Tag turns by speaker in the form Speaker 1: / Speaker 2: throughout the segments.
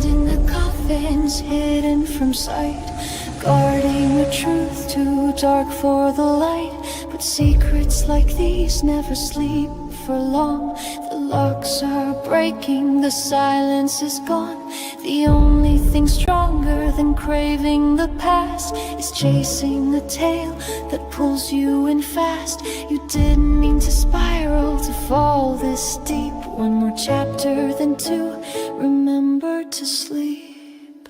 Speaker 1: sealed in the coffins, hidden from sight, guarding the truth too dark for the light. But secrets like these never sleep for long. The locks are breaking, the silence is gone. The only thing stronger than craving the past is chasing the tail that pulls you in fast. You didn't mean to spiral, to fall this deep. One more chapter, then two. Remember to sleep.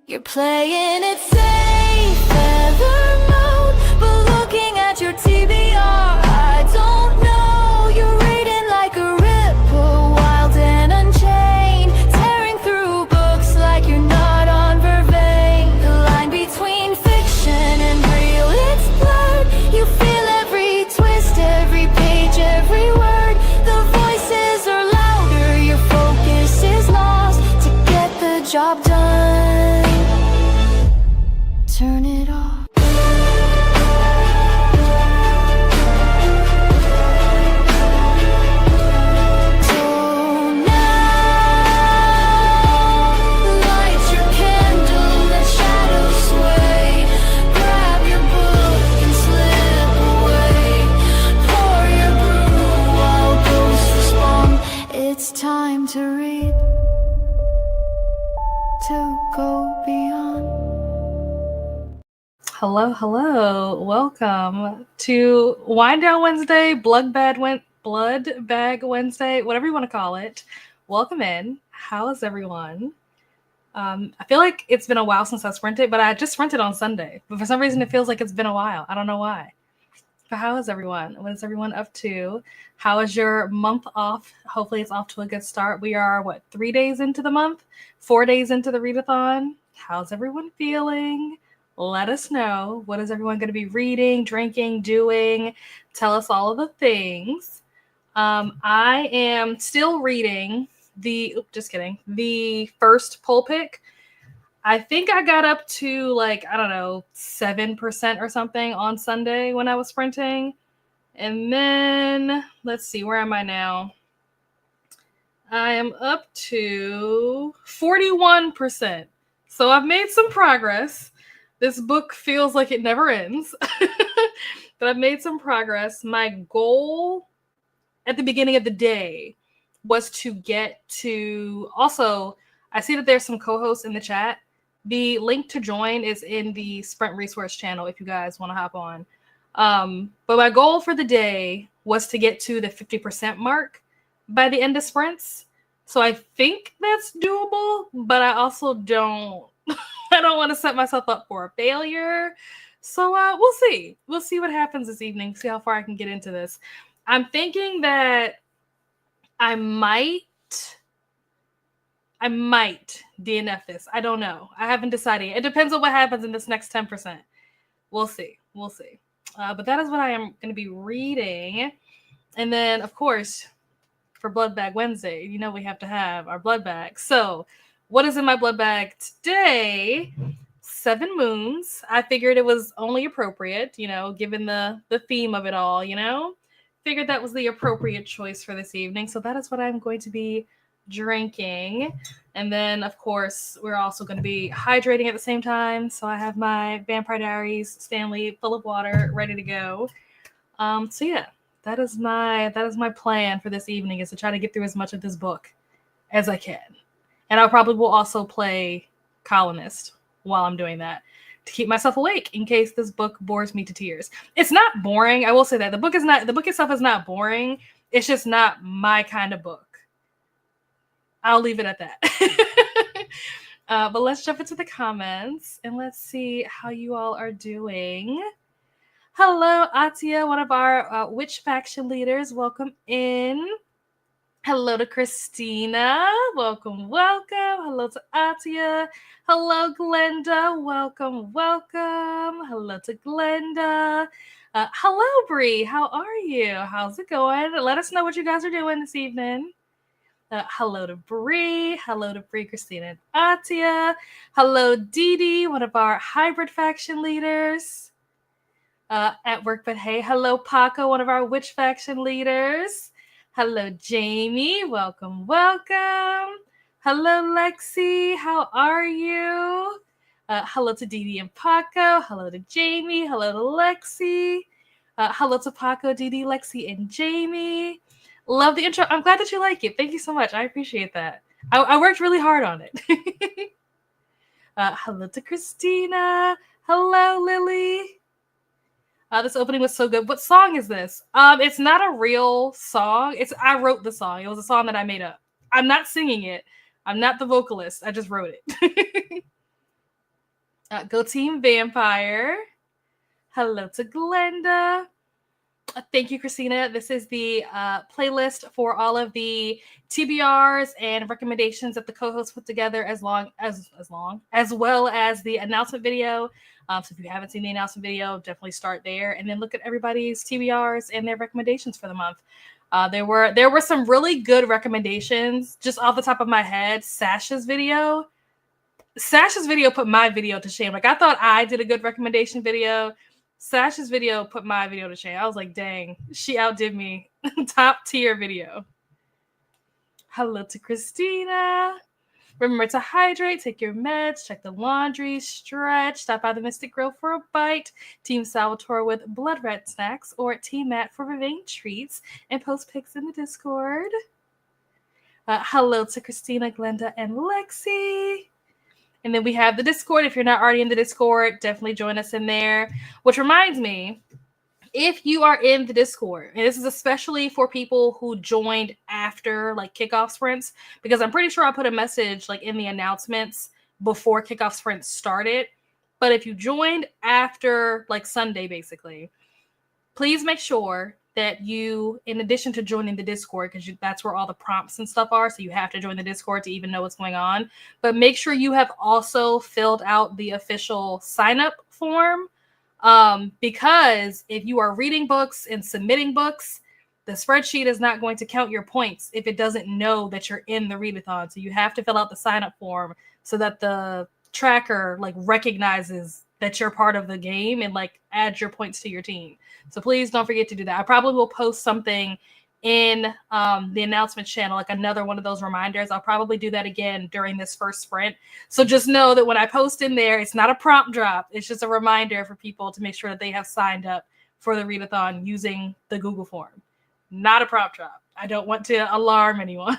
Speaker 1: You're playing it safe, feather mode, but looking at your TBR, I don't know. You're reading like a ripple, wild and unchained, tearing through books like you're not on Vervain. The line between fiction and real, it's blurred. You feel every twist, every page, every word. The voices are louder, your focus is lost. To get the job done, turn it off. So now, light your candle, let shadows sway. Grab your book and slip away. Pour your brew while ghosts respond. It's time to read, to go beyond.
Speaker 2: Hello. Welcome to Wind Down Wednesday, Blood Bag Wednesday, whatever you want to call it. Welcome in. How is everyone? I feel like it's been a while since I sprinted, but I just sprinted on Sunday. But for some reason, it feels like it's been a while. I don't know why. But how is everyone? What is everyone up to? How is your month off? Hopefully it's off to a good start. We are, 3 days into the month? 4 days into the readathon? How's everyone feeling? Let us know. What is everyone going to be reading, drinking, doing? Tell us all of the things. I am still reading the first poll pick. I think I got up to 7% or something on Sunday when I was sprinting. And then let's see, where am I now? I am up to 41%. So I've made some progress. This book feels like it never ends, but I've made some progress. My goal at the beginning of the day was to get to, also, I see that there's some co-hosts in the chat. The link to join is in the Sprint Resource channel if you guys want to hop on. But my goal for the day was to get to the 50% mark by the end of sprints. So I think that's doable, but I also don't. I don't want to set myself up for a failure. So we'll see. We'll see what happens this evening. See how far I can get into this. I'm thinking that I might DNF this. I don't know. I haven't decided. It depends on what happens in this next 10%. We'll see. But that is what I am going to be reading. And then, of course, for Blood Bag Wednesday, we have to have our blood bag. So what is in my blood bag today? 7 Moons. I figured it was only appropriate, given the theme of it all, Figured that was the appropriate choice for this evening. So that is what I'm going to be drinking. And then, of course, we're also going to be hydrating at the same time. So I have my Vampire Diaries Stanley full of water ready to go. So yeah, that is my plan for this evening, is to try to get through as much of this book as I can. And I probably will also play Colonist while I'm doing that to keep myself awake in case this book bores me to tears. It's not boring. I will say that the book itself is not boring. It's just not my kind of book. I'll leave it at that. But let's jump into the comments and let's see how you all are doing. Hello, Atia, one of our witch faction leaders. Welcome in. Hello to Christina. Welcome. Hello to Atia. Hello, Glenda. Welcome. Hello to Glenda. Hello, Bree. How are you? How's it going? Let us know what you guys are doing this evening. Hello to Bree. Christina, and Atia. Hello, Dee Dee, one of our hybrid faction leaders. At work, but hey. Hello, Paco, one of our witch faction leaders. Hello, Jamie. Welcome. Hello, Lexi. How are you? Hello to Dee Dee and Paco. Hello to Jamie. Hello to Lexi. Hello to Paco, Dee Dee, Lexi, and Jamie. Love the intro. I'm glad that you like it. Thank you so much. I appreciate that. I worked really hard on it. Hello to Christina. Hello, Lily. This opening was so good. What song is this? It's not a real song. I wrote the song. It was a song that I made up. I'm not singing it. I'm not the vocalist. I just wrote it. Go Team Vampire. Hello to Glenda. Thank you, Christina. This is the playlist for all of the TBRs and recommendations that the co-hosts put together, as well as the announcement video. So if you haven't seen the announcement video, definitely start there, and then look at everybody's TBRs and their recommendations for the month. There were some really good recommendations just off the top of my head. Sasha's video put my video to shame. Like, I thought I did a good recommendation video. Sasha's video put my video to shame. I was like, dang, she outdid me. Top tier video. Hello to Christina. Remember to hydrate, take your meds, check the laundry, stretch, stop by the Mystic Grill for a bite, Team Salvatore with blood red snacks, or Team Matt for vein treats, and post pics in the Discord. Hello to Christina, Glenda, and Lexi. And then we have the Discord. If you're not already in the Discord, definitely join us in there. Which reminds me, if you are in the Discord, and this is especially for people who joined after like kickoff sprints, because I'm pretty sure I put a message like in the announcements before kickoff sprints started. But if you joined after like Sunday, basically, please make sure that you, in addition to joining the Discord, because that's where all the prompts and stuff are, so you have to join the Discord to even know what's going on, but make sure you have also filled out the official sign-up form, because if you are reading books and submitting books, the spreadsheet is not going to count your points if it doesn't know that you're in the readathon. So you have to fill out the sign-up form so that the tracker like recognizes that you're part of the game and like adds your points to your team. So please don't forget to do that. I probably will post something in the announcement channel, like another one of those reminders. I'll probably do that again during this first sprint. So just know that when I post in there, it's not a prompt drop. It's just a reminder for people to make sure that they have signed up for the readathon using the Google form. Not a prompt drop. I don't want to alarm anyone.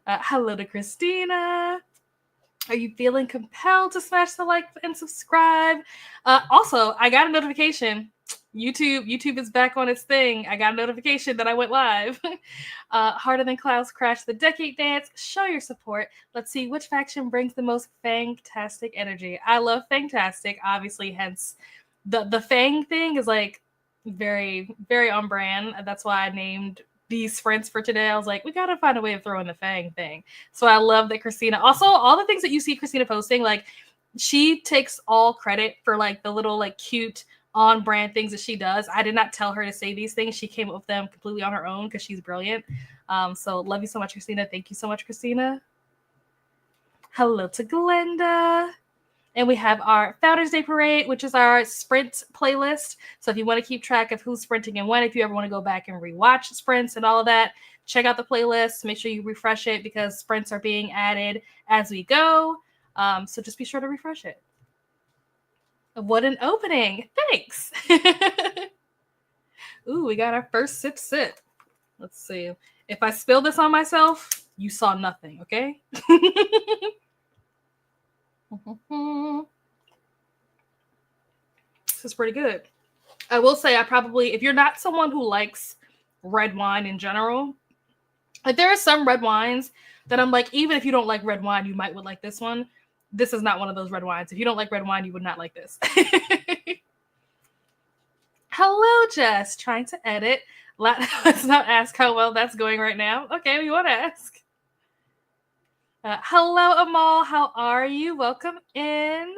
Speaker 2: Hello to Christina. Are you feeling compelled to smash the like and subscribe? Also, I got a notification. YouTube is back on its thing. I got a notification that I went live. Harder Than Clouds Crash the Decade Dance. Show your support. Let's see which faction brings the most Fangtastic energy. I love Fangtastic, obviously, hence the Fang thing is like very, very on brand. That's why I named these sprints for today. I was like, we gotta find a way of throwing the Fang thing. So I love that Christina, also all the things that you see Christina posting, like she takes all credit for like the little like cute on brand things that she does. I did not tell her to say these things. She came up with them completely on her own because she's brilliant. So love you so much, Christina. Thank you so much, Christina. Hello to Glenda. And we have our Founders Day Parade, which is our sprint playlist. So if you want to keep track of who's sprinting and when, if you ever want to go back and rewatch sprints and all of that, check out the playlist. Make sure you refresh it because sprints are being added as we go. So just be sure to refresh it. What an opening. Thanks. Ooh, we got our first sip. Let's see. If I spill this on myself, you saw nothing, okay? This is pretty good. I will say I probably, if you're not someone who likes red wine in general, like there are some red wines that I'm like, even if you don't like red wine, you would like this one. This is not one of those red wines. If you don't like red wine, you would not like this. Hello, Jess. Trying to edit. Let's not ask how well that's going right now. Okay, we want to ask. Hello, Amal. How are you? Welcome in.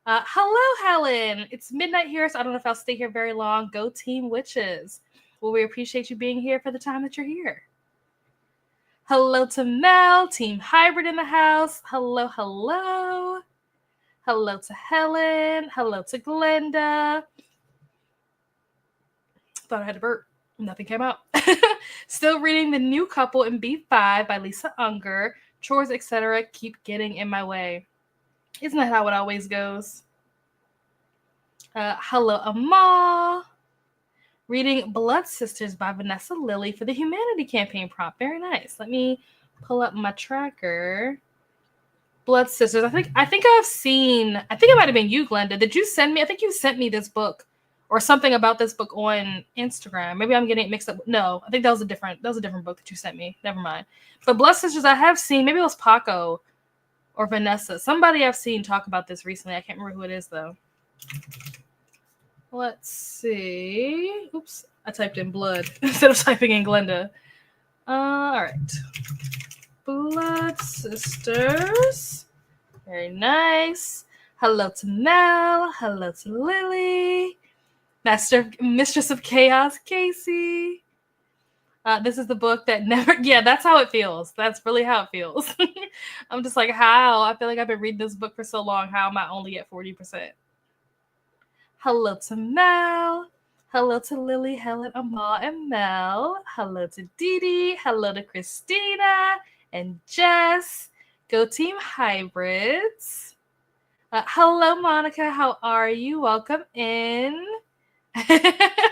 Speaker 2: Hello, Helen. It's midnight here, so I don't know if I'll stay here very long. Go Team Witches. Well, we appreciate you being here for the time that you're here. Hello to Mel. Team Hybrid in the house. Hello, hello. Hello to Helen. Hello to Glenda. Thought I had to burp. Nothing came out. Still reading The New Couple in B5 by Lisa Unger. Chores, etc. keep getting in my way. Isn't that how it always goes? Hello, Amal. Reading Blood Sisters by Vanessa Lilly for the Humanity Campaign prompt. Very nice. Let me pull up my tracker. Blood Sisters. I think I've seen. I think it might have been you, Glenda. Did you send me? I think you sent me this book or something about this book on Instagram. Maybe I'm getting it mixed up. No, I think that was a different book that you sent me. Never mind. But Blood Sisters, I have seen. Maybe it was Paco or Vanessa. Somebody I've seen talk about this recently. I can't remember who it is though. Let's see. Oops, I typed in blood instead of typing in Glenda. All right. Blood Sisters. Very nice. Hello to Mel. Hello to Lily. Mistress of Chaos, Casey. This is the book that never... Yeah, that's how it feels. That's really how it feels. I'm just like, how? I feel like I've been reading this book for so long. How am I only at 40%? Hello to Mel. Hello to Lily, Helen, Amal, and Mel. Hello to Dee Dee. Hello to Christina and Jess. Go Team Hybrids. Hello, Monica. How are you? Welcome in. I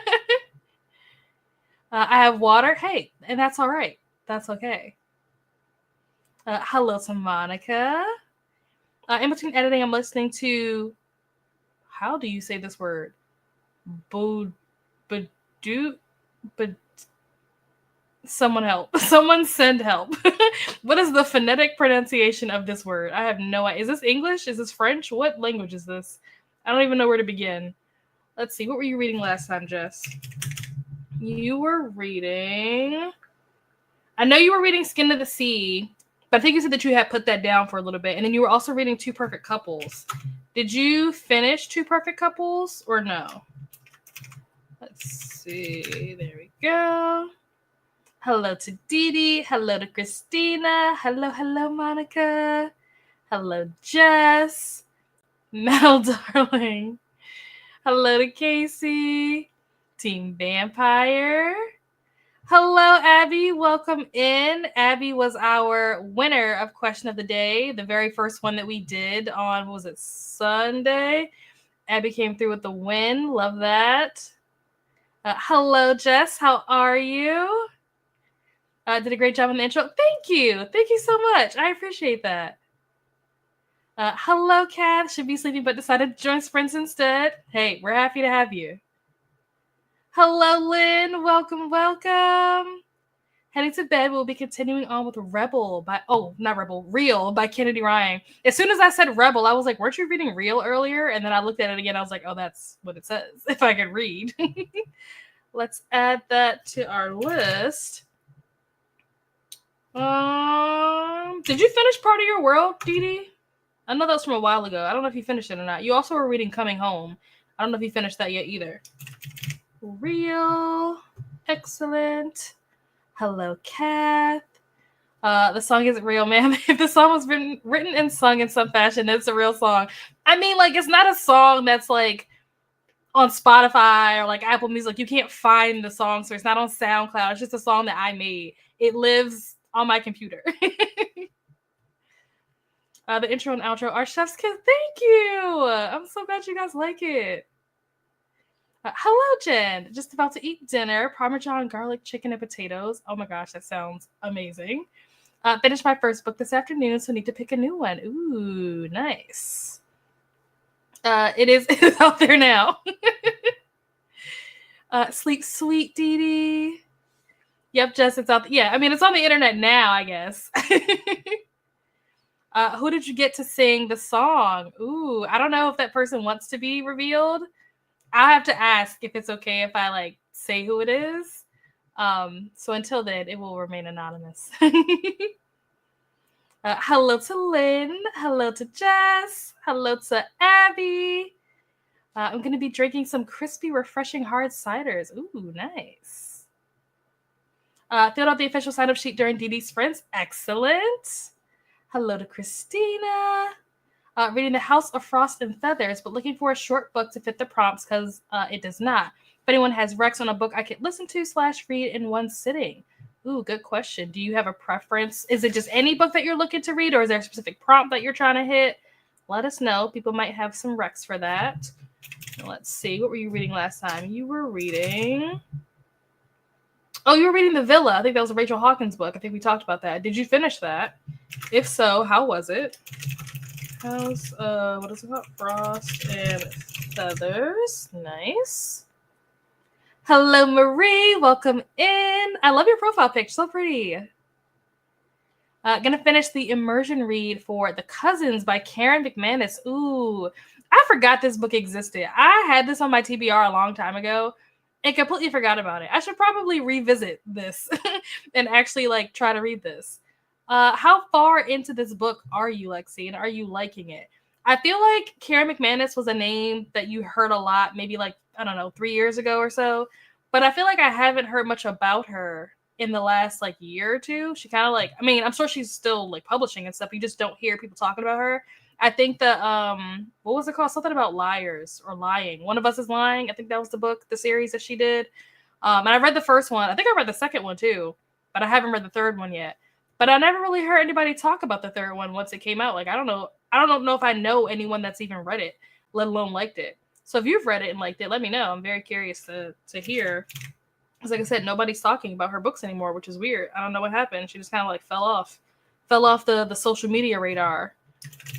Speaker 2: have water. Hey, and that's all right. That's okay. Hello to Monica. In between editing, I'm listening to... How do you say this word? Someone help. Someone send help. What is the phonetic pronunciation of this word? I have no idea. Is this English? Is this French? What language is this? I don't even know where to begin. Let's see. What were you reading last time, Jess? You were reading... I know you were reading Skin of the Sea, but I think you said that you had put that down for a little bit. And then you were also reading Two Perfect Couples. Did you finish Two Perfect Couples or no? Let's see. There we go. Hello to Dee Dee. Hello to Christina. Hello, Monica. Hello, Jess. Mel, darling. Hello to Casey. Team Vampire. Hello, Abby. Welcome in. Abby was our winner of Question of the Day, the very first one that we did on, what was it, Sunday? Abby came through with the win. Love that. Hello, Jess. How are you? Did a great job on the intro. Thank you. Thank you so much. I appreciate that. Hello, Kath. Should be sleeping but decided to join sprints instead. Hey, we're happy to have you. Hello, Lynn. Welcome, welcome. Heading to bed, we'll be continuing on with Real by Kennedy Ryan. As soon as I said Rebel, I was like, weren't you reading Real earlier? And then I looked at it again. I was like, oh, that's what it says, if I could read. Let's add that to our list. Did you finish Part of Your World, Dee Dee? I know that was from a while ago. I don't know if you finished it or not. You also were reading Coming Home. I don't know if you finished that yet either. Real. Excellent. Hello, Kath. The song isn't real, ma'am. If the song was written and sung in some fashion, it's a real song. I mean, like, it's not a song that's, like, on Spotify or, like, Apple Music. You can't find the song, so it's not on SoundCloud. It's just a song that I made. It lives on my computer. The intro and outro are Chef's Kiss. Thank you. I'm so glad you guys like it. Hello, Jen. Just about to eat dinner. Parmesan, garlic, chicken, and potatoes. Oh my gosh, that sounds amazing. Finished my first book this afternoon, so need to pick a new one. Ooh, nice. It is out there now. Sleep sweet, Dee Dee. Yep, Jess, it's out. Yeah, I mean, it's on the internet now, I guess. Who did you get to sing the song? Ooh, I don't know if that person wants to be revealed. I have to ask if it's okay if I, like, say who it is. So until then, it will remain anonymous. Hello to Lynn. Hello to Jess. Hello to Abby. I'm going to be drinking some crispy, refreshing hard ciders. Ooh, nice. Filled out the official sign-up sheet during Dee Dee Sprints. Excellent. Hello to Christina. Reading The House of Frost and Feathers, but looking for a short book to fit the prompts because it does not. anyone has recs on a book I could listen to / read in one sitting. Ooh, good question. Do you have a preference? Is it just any book that you're looking to read, or is there a specific prompt that you're trying to hit? Let us know. People might have some recs for that. Let's see. What were you reading last time? You were reading... Oh, you were reading The Villa. I think that was a Rachel Hawkins book. I think we talked about that. Did you finish that? If so, how was it? How's, what is it called? Frost and Feathers. Nice. Hello, Marie. Welcome in. I love your profile pic. So pretty. Gonna finish the immersion read for The Cousins by Karen McManus. Ooh, I forgot this book existed. I had this on my TBR a long time ago and completely forgot about it. I should probably revisit this and actually like try to read this. How far into this book are you, Lexi, and are you liking it? I feel like Karen McManus was a name that you heard a lot, maybe like, I don't know, 3 years ago or so. But I feel like I haven't heard much about her in the last like year or two. She kind of like, I mean, I'm sure she's still like publishing and stuff. You just don't hear people talking about her. I think the what was it called? Something about liars or lying. One of Us is Lying. I think that was the book, the series that she did. And I read the first one. I think I read the second one too, but I haven't read the third one yet. But I never really heard anybody talk about the third one once it came out. Like, I don't know if I know anyone that's even read it, let alone liked it. So if you've read it and liked it, let me know. I'm very curious to hear. Because like I said, nobody's talking about her books anymore, which is weird. I don't know what happened. She just kind of like fell off the social media radar.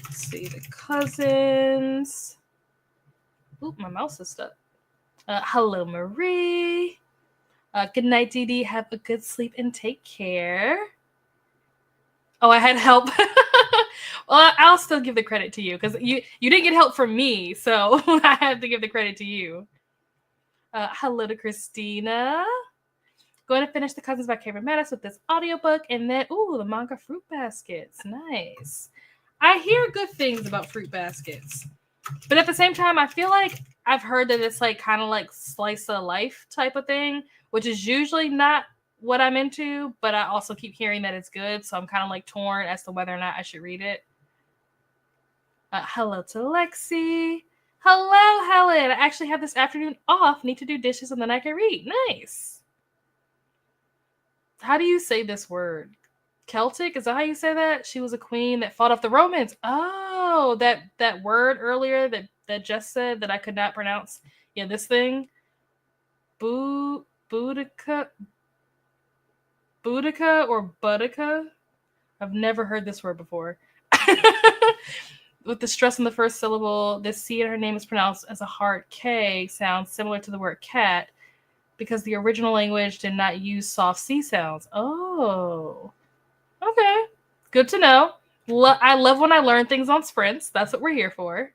Speaker 2: Let's see, The Cousins. Oop, my mouse is stuck. Hello, Marie. Good night, Dee Dee. Have a good sleep and take care. Oh, I had help. Well, I'll still give the credit to you because you didn't get help from me, so I have to give the credit to you. Hello to Christina. Going to finish The Cousins by Karen McManus with this audiobook, and then, ooh, the manga fruit baskets. Nice. I hear good things about fruit baskets, but at the same time, I feel like I've heard that it's like kind of like slice of life type of thing, which is usually not what I'm into, but I also keep hearing that it's good, so I'm kind of like torn as to whether or not I should read it. Hello to Lexi. Hello, Helen. I actually have this afternoon off. Need to do dishes and then I can read. Nice. How do you say this word? Celtic? Is that how you say that? She was a queen that fought off the Romans. Oh, that word earlier that Jess said that I could not pronounce. Yeah, this thing. Boudica or Boudica? I've never heard this word before. With the stress on the first syllable, this C in her name is pronounced as a hard K, sounds similar to the word cat, because the original language did not use soft C sounds. Oh, okay. Good to know. I love when I learn things on sprints. That's what we're here for.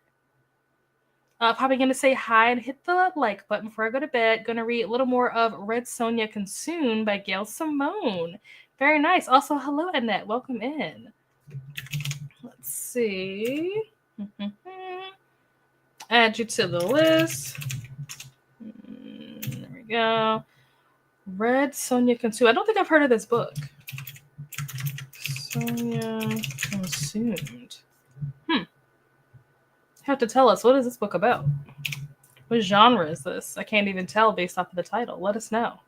Speaker 2: Probably going to say hi and hit the like button before I go to bed. Going to read a little more of Red Sonja Consumed by Gail Simone. Very nice. Also, hello, Annette. Welcome in. Let's see. Add you to the list. There we go. Red Sonja Consumed. I don't think I've heard of this book. Sonja Consumed. Have to tell us, what is this book about? What genre is this? I can't even tell based off of the title. Let us know.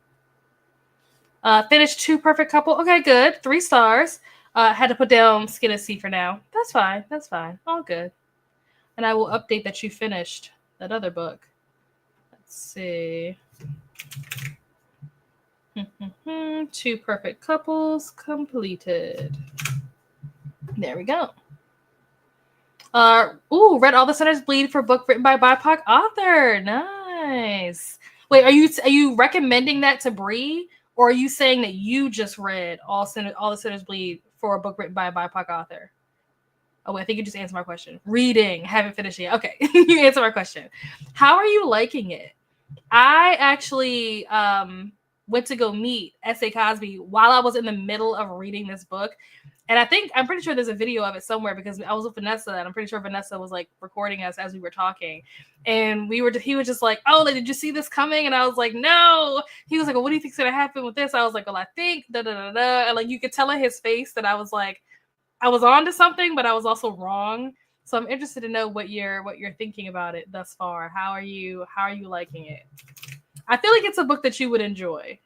Speaker 2: Finished 2 Perfect Couple. Okay, good. 3 stars. Had to put down Skin of Sea for now. That's fine. That's fine. All good. And I will update that you finished that other book. Let's see. 2 Perfect Couples completed. There we go. Read All the Sinners Bleed for a book written by BIPOC author. Nice. Wait, are you recommending that to Bree, or are you saying that you just read All the Sinners Bleed for a book written by a BIPOC author? Oh, wait, I think you just answered my question. Reading, haven't finished yet. Okay, you answered my question. How are you liking it? I actually went to go meet S.A. Cosby while I was in the middle of reading this book. And I'm pretty sure there's a video of it somewhere because I was with Vanessa and I'm pretty sure Vanessa was like recording us as we were talking. And he was just like, oh, like, did you see this coming? And I was like, no. He was like, well, what do you think's going to happen with this? I was like, well, I think da-da-da-da. And like, you could tell in his face that I was like, I was on to something, but I was also wrong. So I'm interested to know what you're thinking about it thus far. How are you liking it? I feel like it's a book that you would enjoy.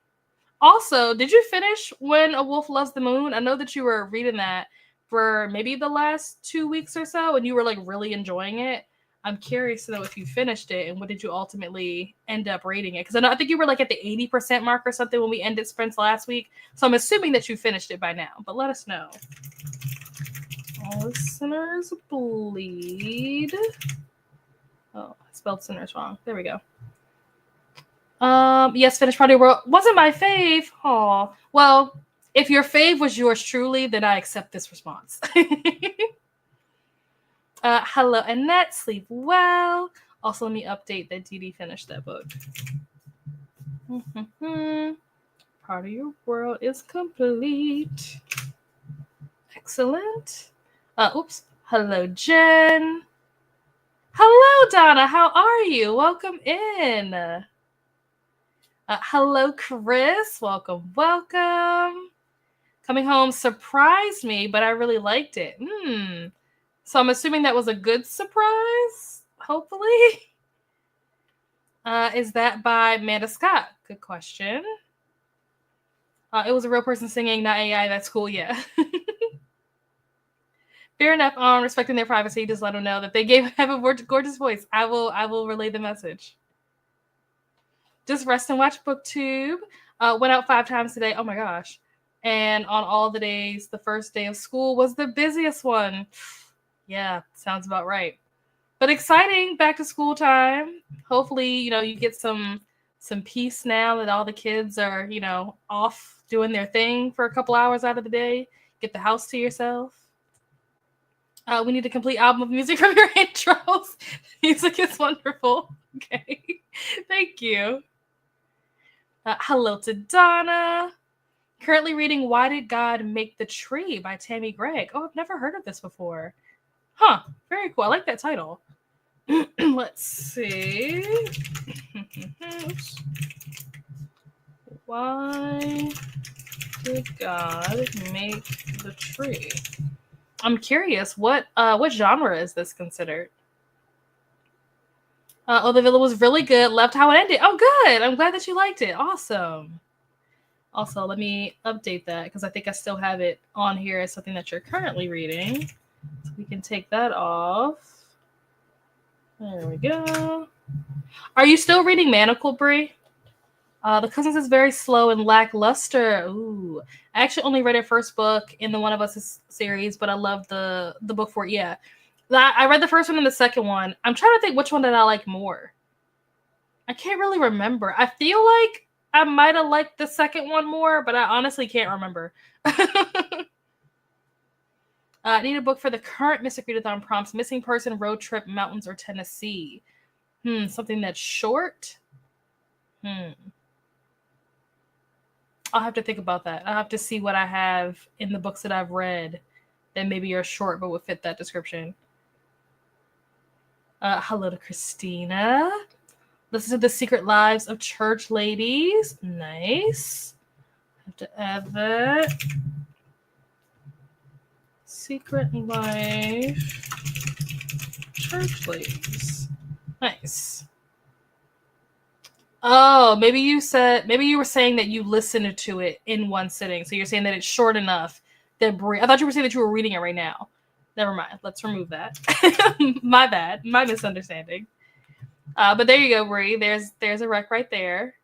Speaker 2: Also, did you finish When a Wolf Loves the Moon? I know that you were reading that for maybe the last 2 weeks or so, and you were like really enjoying it. I'm curious to know if you finished it and what did you ultimately end up rating it? Because I think you were like at the 80% mark or something when we ended sprints last week. So I'm assuming that you finished it by now, but let us know. All sinners bleed. Oh, I spelled sinners wrong. There we go. Yes, Finished Party World wasn't my fave. Aw. Well, if your fave was yours truly, then I accept this response. Hello, Annette. Sleep well. Also, let me update that Dee finished that book. Part of your world is complete. Excellent. Oops. Hello, Jen. Hello, Donna. How are you? Welcome in. Hello, Chris. Welcome, welcome. Coming Home surprised me, but I really liked it. So I'm assuming that was a good surprise, hopefully. Is that by Amanda Scott? Good question. It was a real person singing, not AI. That's cool, yeah. Fair enough on respecting their privacy. Just let them know that they have a gorgeous voice. I will relay the message. Just rest and watch BookTube. Went out 5 times today. Oh my gosh. And on all the days, the first day of school was the busiest one. Yeah, sounds about right. But exciting, back to school time. Hopefully, you get some peace now that all the kids are, off doing their thing for a couple hours out of the day. Get the house to yourself. We need a complete album of music from your intros. Music is wonderful. Okay. Thank you. Hello to Donna. Currently reading Why Did God Make the Tree by Tammy Gregg. Oh, I've never heard of this before. Huh. Very cool. I like that title. Let's see. Why did God make the tree? I'm curious. What genre is this considered? The Villa was really good. Loved how it ended. Oh, good. I'm glad that you liked it. Awesome. Also, let me update that because I think I still have it on here as something that you're currently reading. So we can take that off. There we go. Are you still reading Manacle, Brie? The Cousins is very slow and lackluster. Ooh. I actually only read her first book in the One of Us series, but I love the book for it. Yeah. I read the first one and the second one. I'm trying to think which one did I like more. I can't really remember. I feel like I might have liked the second one more, but I honestly can't remember. I need a book for the current Mystic Readathon prompts. Missing person, road trip, mountains, or Tennessee. Something that's short? I'll have to think about that. I'll have to see what I have in the books that I've read that maybe are short but would fit that description. Hello to Christina. Listen to The Secret Lives of Church Ladies. Nice. Have to add that. Secret Life Church Ladies. Nice. Oh, maybe you were saying that you listened to it in one sitting. So you're saying that it's short enough that I thought you were saying that you were reading it right now. Never mind. Let's remove that. My bad. My misunderstanding. But there you go, Brie. There's a rec right there.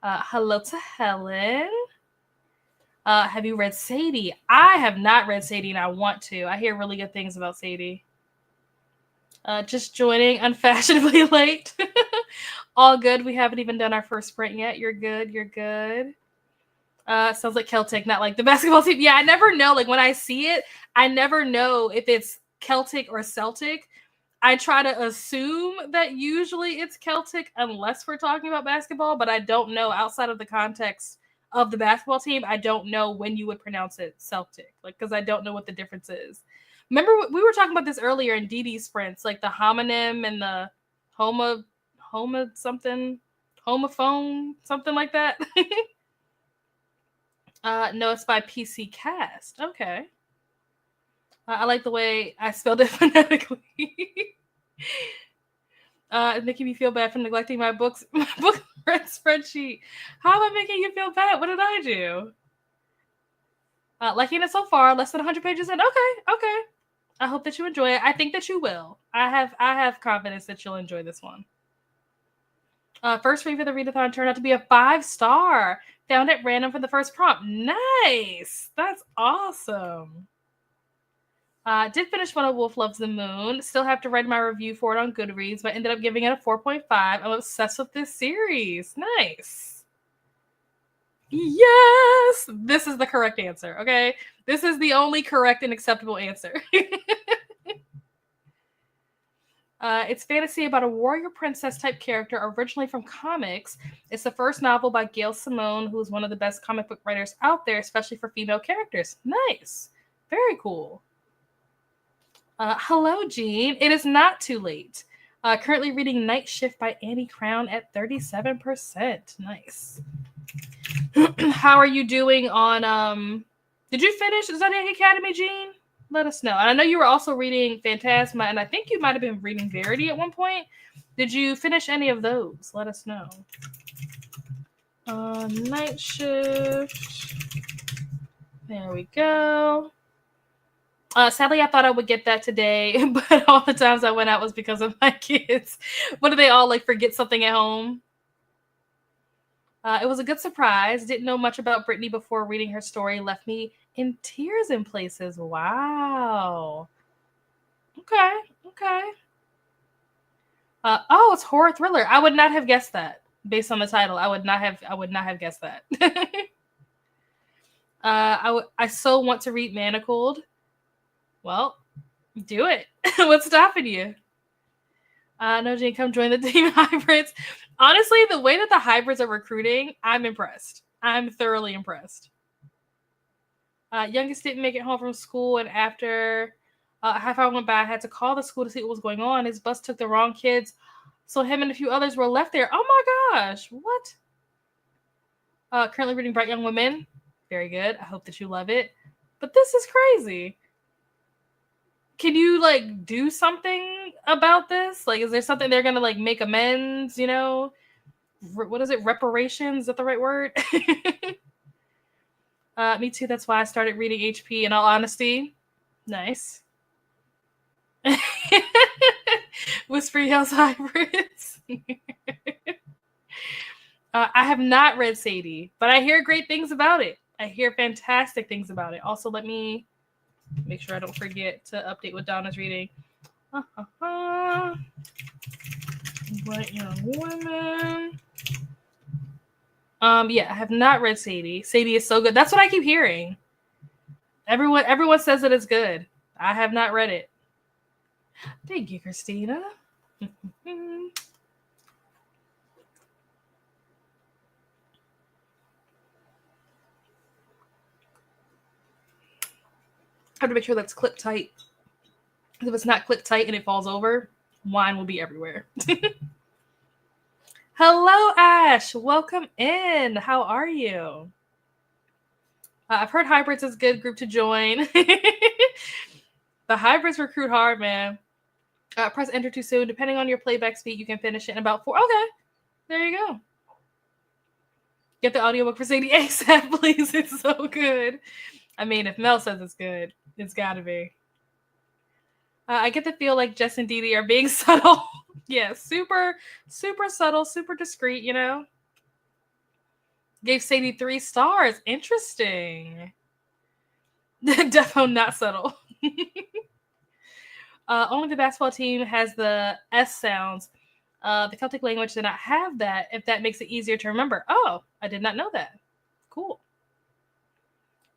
Speaker 2: Hello to Helen. Have you read Sadie? I have not read Sadie, and I want to. I hear really good things about Sadie. Just joining unfashionably late. All good. We haven't even done our first sprint yet. You're good. You're good. Sounds like Celtic, not like the basketball team. Yeah, I never know. Like when I see it, I never know if it's Celtic or Celtic. I try to assume that usually it's Celtic unless we're talking about basketball, but I don't know outside of the context of the basketball team. I don't know when you would pronounce it Celtic, like because I don't know what the difference is. Remember we were talking about this earlier in DD sprints, like the homonym and the homophone, something like that. No, it's by PC Cast. Okay. I like the way I spelled it phonetically. Making me feel bad for neglecting my book read spreadsheet. How am I making you feel bad? What did I do? Liking it so far, less than 100 pages in. Okay. I hope that you enjoy it. I think that you will. I have confidence that you'll enjoy this one. First read for the readathon turned out to be a 5-star. Found at random for the first prompt. Nice. That's awesome. Did finish one of Wolf Loves the Moon. Still have to write my review for it on Goodreads, but ended up giving it a 4.5. I'm obsessed with this series. Nice. Yes! This is the correct answer, okay? This is the only correct and acceptable answer. It's fantasy about a warrior princess type character originally from comics. It's the first novel by Gail Simone, who is one of the best comic book writers out there, especially for female characters. Nice. Very cool. Hello, Jean. It is not too late. Currently reading Night Shift by Annie Crown at 37%. Nice. How are you doing on did you finish Zodiac Academy, Jean? Let us know. And I know you were also reading Phantasma, and I think you might have been reading Verity at one point. Did you finish any of those? Let us know. Night Shift. There we go. Sadly, I thought I would get that today, but all the times I went out was because of my kids. What do they all like forget something at home? It was a good surprise. Didn't know much about Brittany before reading her story. Left me in tears in places. Wow. Okay. Oh, it's horror thriller. I would not have guessed that based on the title. I would not have guessed that. I so want to read Manacled. Well, do it. What's stopping you? No, Jane, come join the team hybrids. Honestly, the way that the hybrids are recruiting, I'm impressed. I'm thoroughly impressed. Youngest didn't make it home from school, and after a half hour went by, I had to call the school to see what was going on. His bus took the wrong kids, so him and a few others were left there. Oh my gosh, what? Currently reading Bright Young Women. Very good. I hope that you love it. But this is crazy. Can you like do something about this? Like, is there something they're gonna like make amends? You know, what is it? Reparations? Is that the right word? Me too. That's why I started reading HP. In all honesty, nice. Whispery House Hybrids. I have not read Sadie, but I hear great things about it. I hear fantastic things about it. Also, let me make sure I don't forget to update what Donna's reading. Bright Young Women. Yeah, I have not read Sadie. Sadie is so good. That's what I keep hearing. Everyone says that it's good. I have not read it. Thank you, Christina. I have to make sure that's clipped tight. If it's not clipped tight and it falls over, wine will be everywhere. Hello, Ash. Welcome in. How are you? I've heard hybrids is a good group to join. The hybrids recruit hard, man. Press enter too soon. Depending on your playback speed, you can finish it in about 4. Okay. There you go. Get the audiobook for Sadie ASAP, please. It's so good. I mean, if Mel says it's good, it's gotta be. I get to feel like Jess and Dee Dee are being subtle. Yeah, super subtle, super discreet, you know? Gave Sadie 3 stars. Interesting. Defo not subtle. Only the basketball team has the S sounds. The Celtic language did not have that, if that makes it easier to remember. Oh, I did not know that. Cool.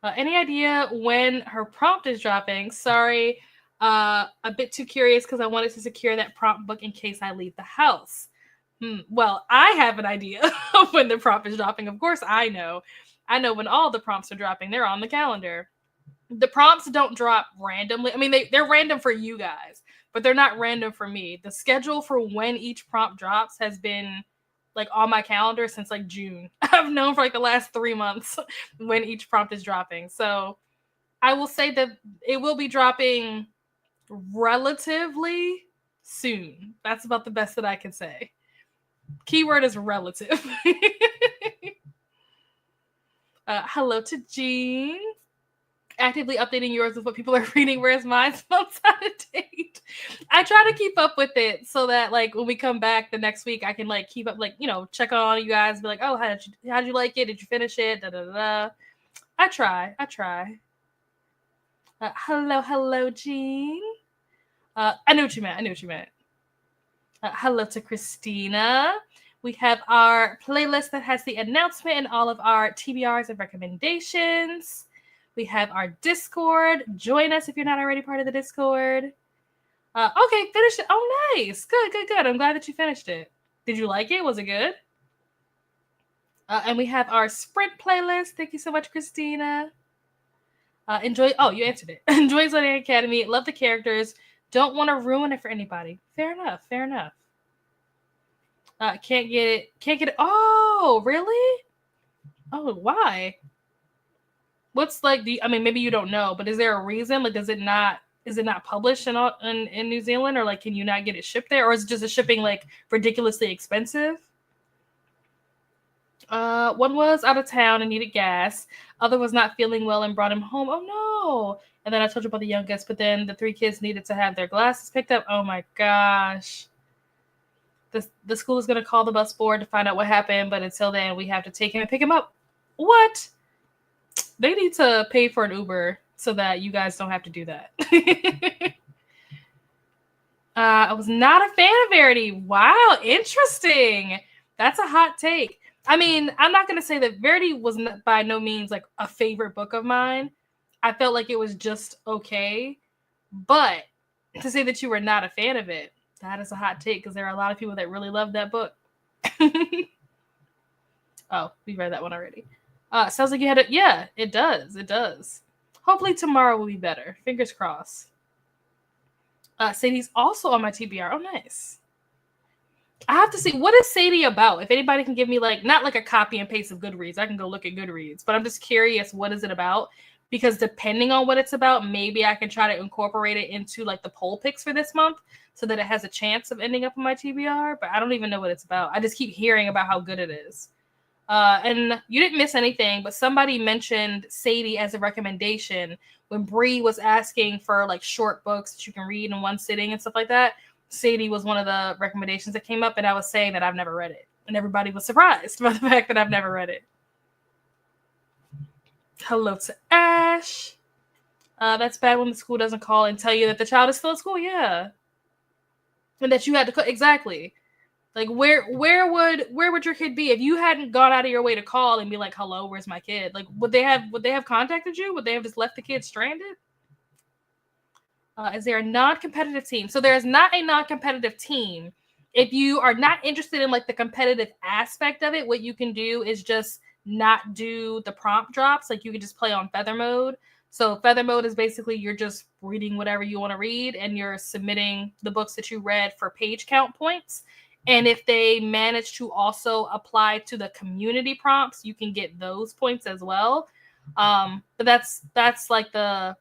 Speaker 2: Any idea when her prompt is dropping? Sorry, a bit too curious because I wanted to secure that prompt book in case I leave the house. Well, I have an idea of when the prompt is dropping. Of course, I know. I know when all the prompts are dropping. They're on the calendar. The prompts don't drop randomly. I mean, they're random for you guys, but they're not random for me. The schedule for when each prompt drops has been like on my calendar since like June. I've known for like the last 3 months when each prompt is dropping. So I will say that it will be dropping relatively soon. That's about the best that I can say. Keyword is relative. Hello to Jean. Actively updating yours with what people are reading, whereas mine's months out of date. I try to keep up with it so that like when we come back the next week, I can like keep up, like, you know, check on you guys, be like, oh, how'd you like it? Did you finish it? Da da da. I try. Hello, Jean. I knew what you meant. Hello to Christina. We have our playlist that has the announcement and all of our TBRs and recommendations. We have our Discord. Join us if you're not already part of the Discord. Okay, finished it. Oh, nice. Good. I'm glad that you finished it. Did you like it? Was it good? And we have our Sprint playlist. Thank you so much, Christina. Enjoy. Oh, you answered it. Enjoy Zodiac Academy. Love the characters. Don't want to ruin it for anybody. Fair enough. Can't get it. Oh, really? Oh, why? What's like I mean, maybe you don't know, but is there a reason? Like, is it not published in New Zealand, or like, can you not get it shipped there, or is it just a shipping like ridiculously expensive? One was out of town and needed gas. Other was not feeling well and brought him home. Oh no! And then I told you about the youngest, but then the 3 kids needed to have their glasses picked up. Oh my gosh! The school is gonna call the bus board to find out what happened, but until then, we have to take him and pick him up. What? They need to pay for an Uber so that you guys don't have to do that. I was not a fan of Verity. Wow, interesting. That's a hot take. I mean, I'm not going to say that Verity was by no means like a favorite book of mine. I felt like it was just okay. But to say that you were not a fan of it, that is a hot take because there are a lot of people that really love that book. Oh, we read that one already. Sounds like you had it. Yeah, it does. Hopefully tomorrow will be better. Fingers crossed. Sadie's also on my TBR. Oh, nice. I have to see, what is Sadie about? If anybody can give me like, not like a copy and paste of Goodreads, I can go look at Goodreads, but I'm just curious, what is it about? Because depending on what it's about, maybe I can try to incorporate it into like the poll picks for this month so that it has a chance of ending up on my TBR, but I don't even know what it's about. I just keep hearing about how good it is. And you didn't miss anything, but somebody mentioned Sadie as a recommendation when Bree was asking for like short books that you can read in one sitting and stuff like that. Sadie was one of the recommendations that came up, and I was saying that I've never read it, and everybody was surprised by the fact that I've never read it. Hello to Ash. That's bad when the school doesn't call and tell you that the child is still at school. Yeah, and that you had to exactly. Like, where would your kid be if you hadn't gone out of your way to call and be like, hello, where's my kid? Like, would they have contacted you? Would they have just left the kid stranded? Is there a non-competitive team? So there is not a non-competitive team. If you are not interested in like the competitive aspect of it, what you can do is just not do the prompt drops. Like, you can just play on feather mode. So feather mode is basically you're just reading whatever you want to read, and you're submitting the books that you read for page count points. And if they manage to also apply to the community prompts, you can get those points as well. But that's like the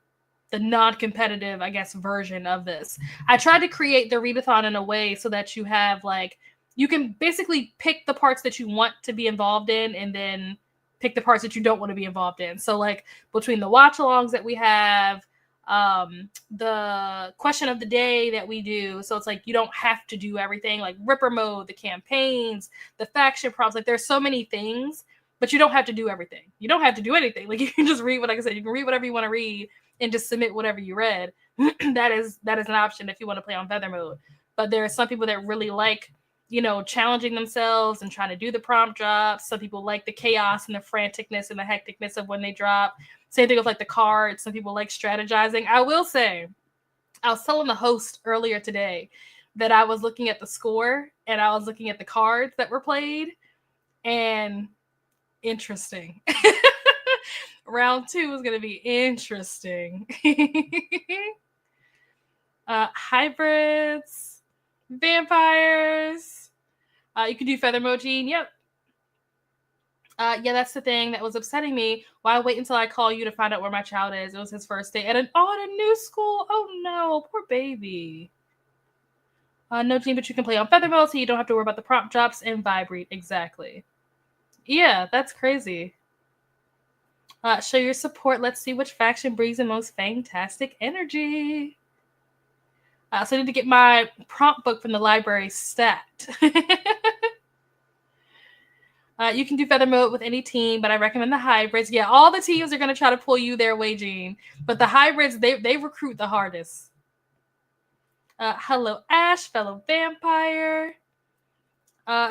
Speaker 2: non-competitive, I guess, version of this. I tried to create the readathon in a way so that you have like, you can basically pick the parts that you want to be involved in and then pick the parts that you don't want to be involved in. So like between the watch alongs that we have, the question of the day that we do. So it's like, you don't have to do everything, like Ripper mode, the campaigns, the faction prompts. Like, there's so many things, but you don't have to do everything. You don't have to do anything. Like, you can just read what, like I said, you can read whatever you want to read and just submit whatever you read. that is an option if you want to play on feather mode. But there are some people that really like, you know, challenging themselves and trying to do the prompt drops. Some people like the chaos and the franticness and the hecticness of when they drop. Same thing with like the cards. Some people like strategizing. I will say, I was telling the host earlier today that I was looking at the score and I was looking at the cards that were played, and interesting. Round 2 is going to be interesting. Hybrids, vampires. You can do feather mode, Gene. Yep. Yeah, that's the thing that was upsetting me. Why wait until I call you to find out where my child is? It was his first day at a new school. Oh no, poor baby. No team, but you can play on feather mode, so you don't have to worry about the prompt drops and vibrate. Exactly. Yeah, that's crazy. Show your support. Let's see which faction brings the most fantastic energy. So I need to get my prompt book from the library stacked. You can do feather mode with any team, but I recommend the hybrids. Yeah, all the teams are going to try to pull you their way, Gene. But the hybrids, they recruit the hardest. Hello, Ash, fellow vampire.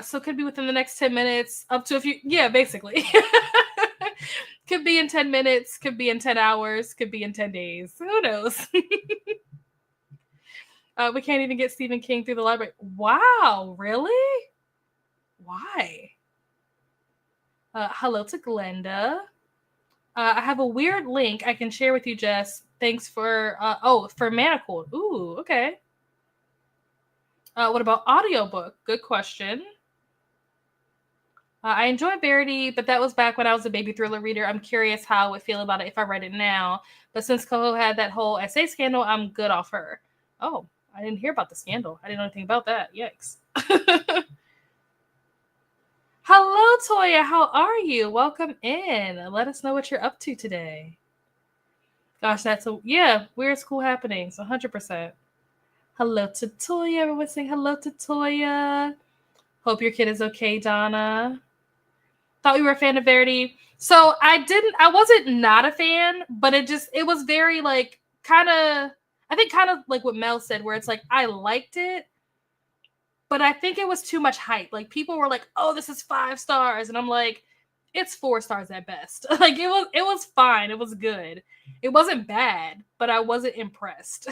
Speaker 2: So could be within the next 10 minutes, up to a few. Yeah, basically. Could be in 10 minutes, could be in 10 hours, could be in 10 days. Who knows? We can't even get Stephen King through the library. Wow, really? Why? Hello to Glenda. I have a weird link I can share with you, Jess. Thanks for for Manacled. Ooh, okay. What about audiobook? Good question. I enjoy Verity, but that was back when I was a baby thriller reader. I'm curious how I would feel about it if I read it now. But since Coho had that whole essay scandal, I'm good off her. Oh, I didn't hear about the scandal. I didn't know anything about that. Yikes. Hello, Toya. How are you? Welcome in. Let us know what you're up to today. Gosh, weird school happenings. 100%. Hello to Toya. Everyone's saying hello to Toya. Hope your kid is okay, Donna. Thought we were a fan of Verity. So I wasn't not a fan, but it was very like kind of like what Mel said, where it's like I liked it, but I think it was too much hype. Like people were like, "Oh, this is 5 stars," and I'm like, "It's 4 stars at best." Like it was fine. It was good. It wasn't bad, but I wasn't impressed.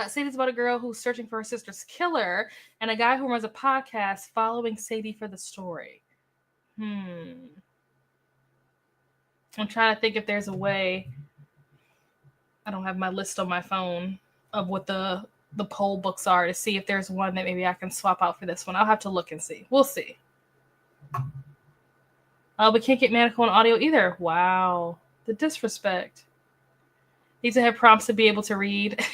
Speaker 2: Sadie's about a girl who's searching for her sister's killer, and a guy who runs a podcast following Sadie for the story. I'm trying to think if there's a way. I don't have my list on my phone of what the poll books are to see if there's one that maybe I can swap out for this one. I'll have to look and see. We'll see. We can't get Manacled on audio either. Wow. The disrespect. Needs to have prompts to be able to read.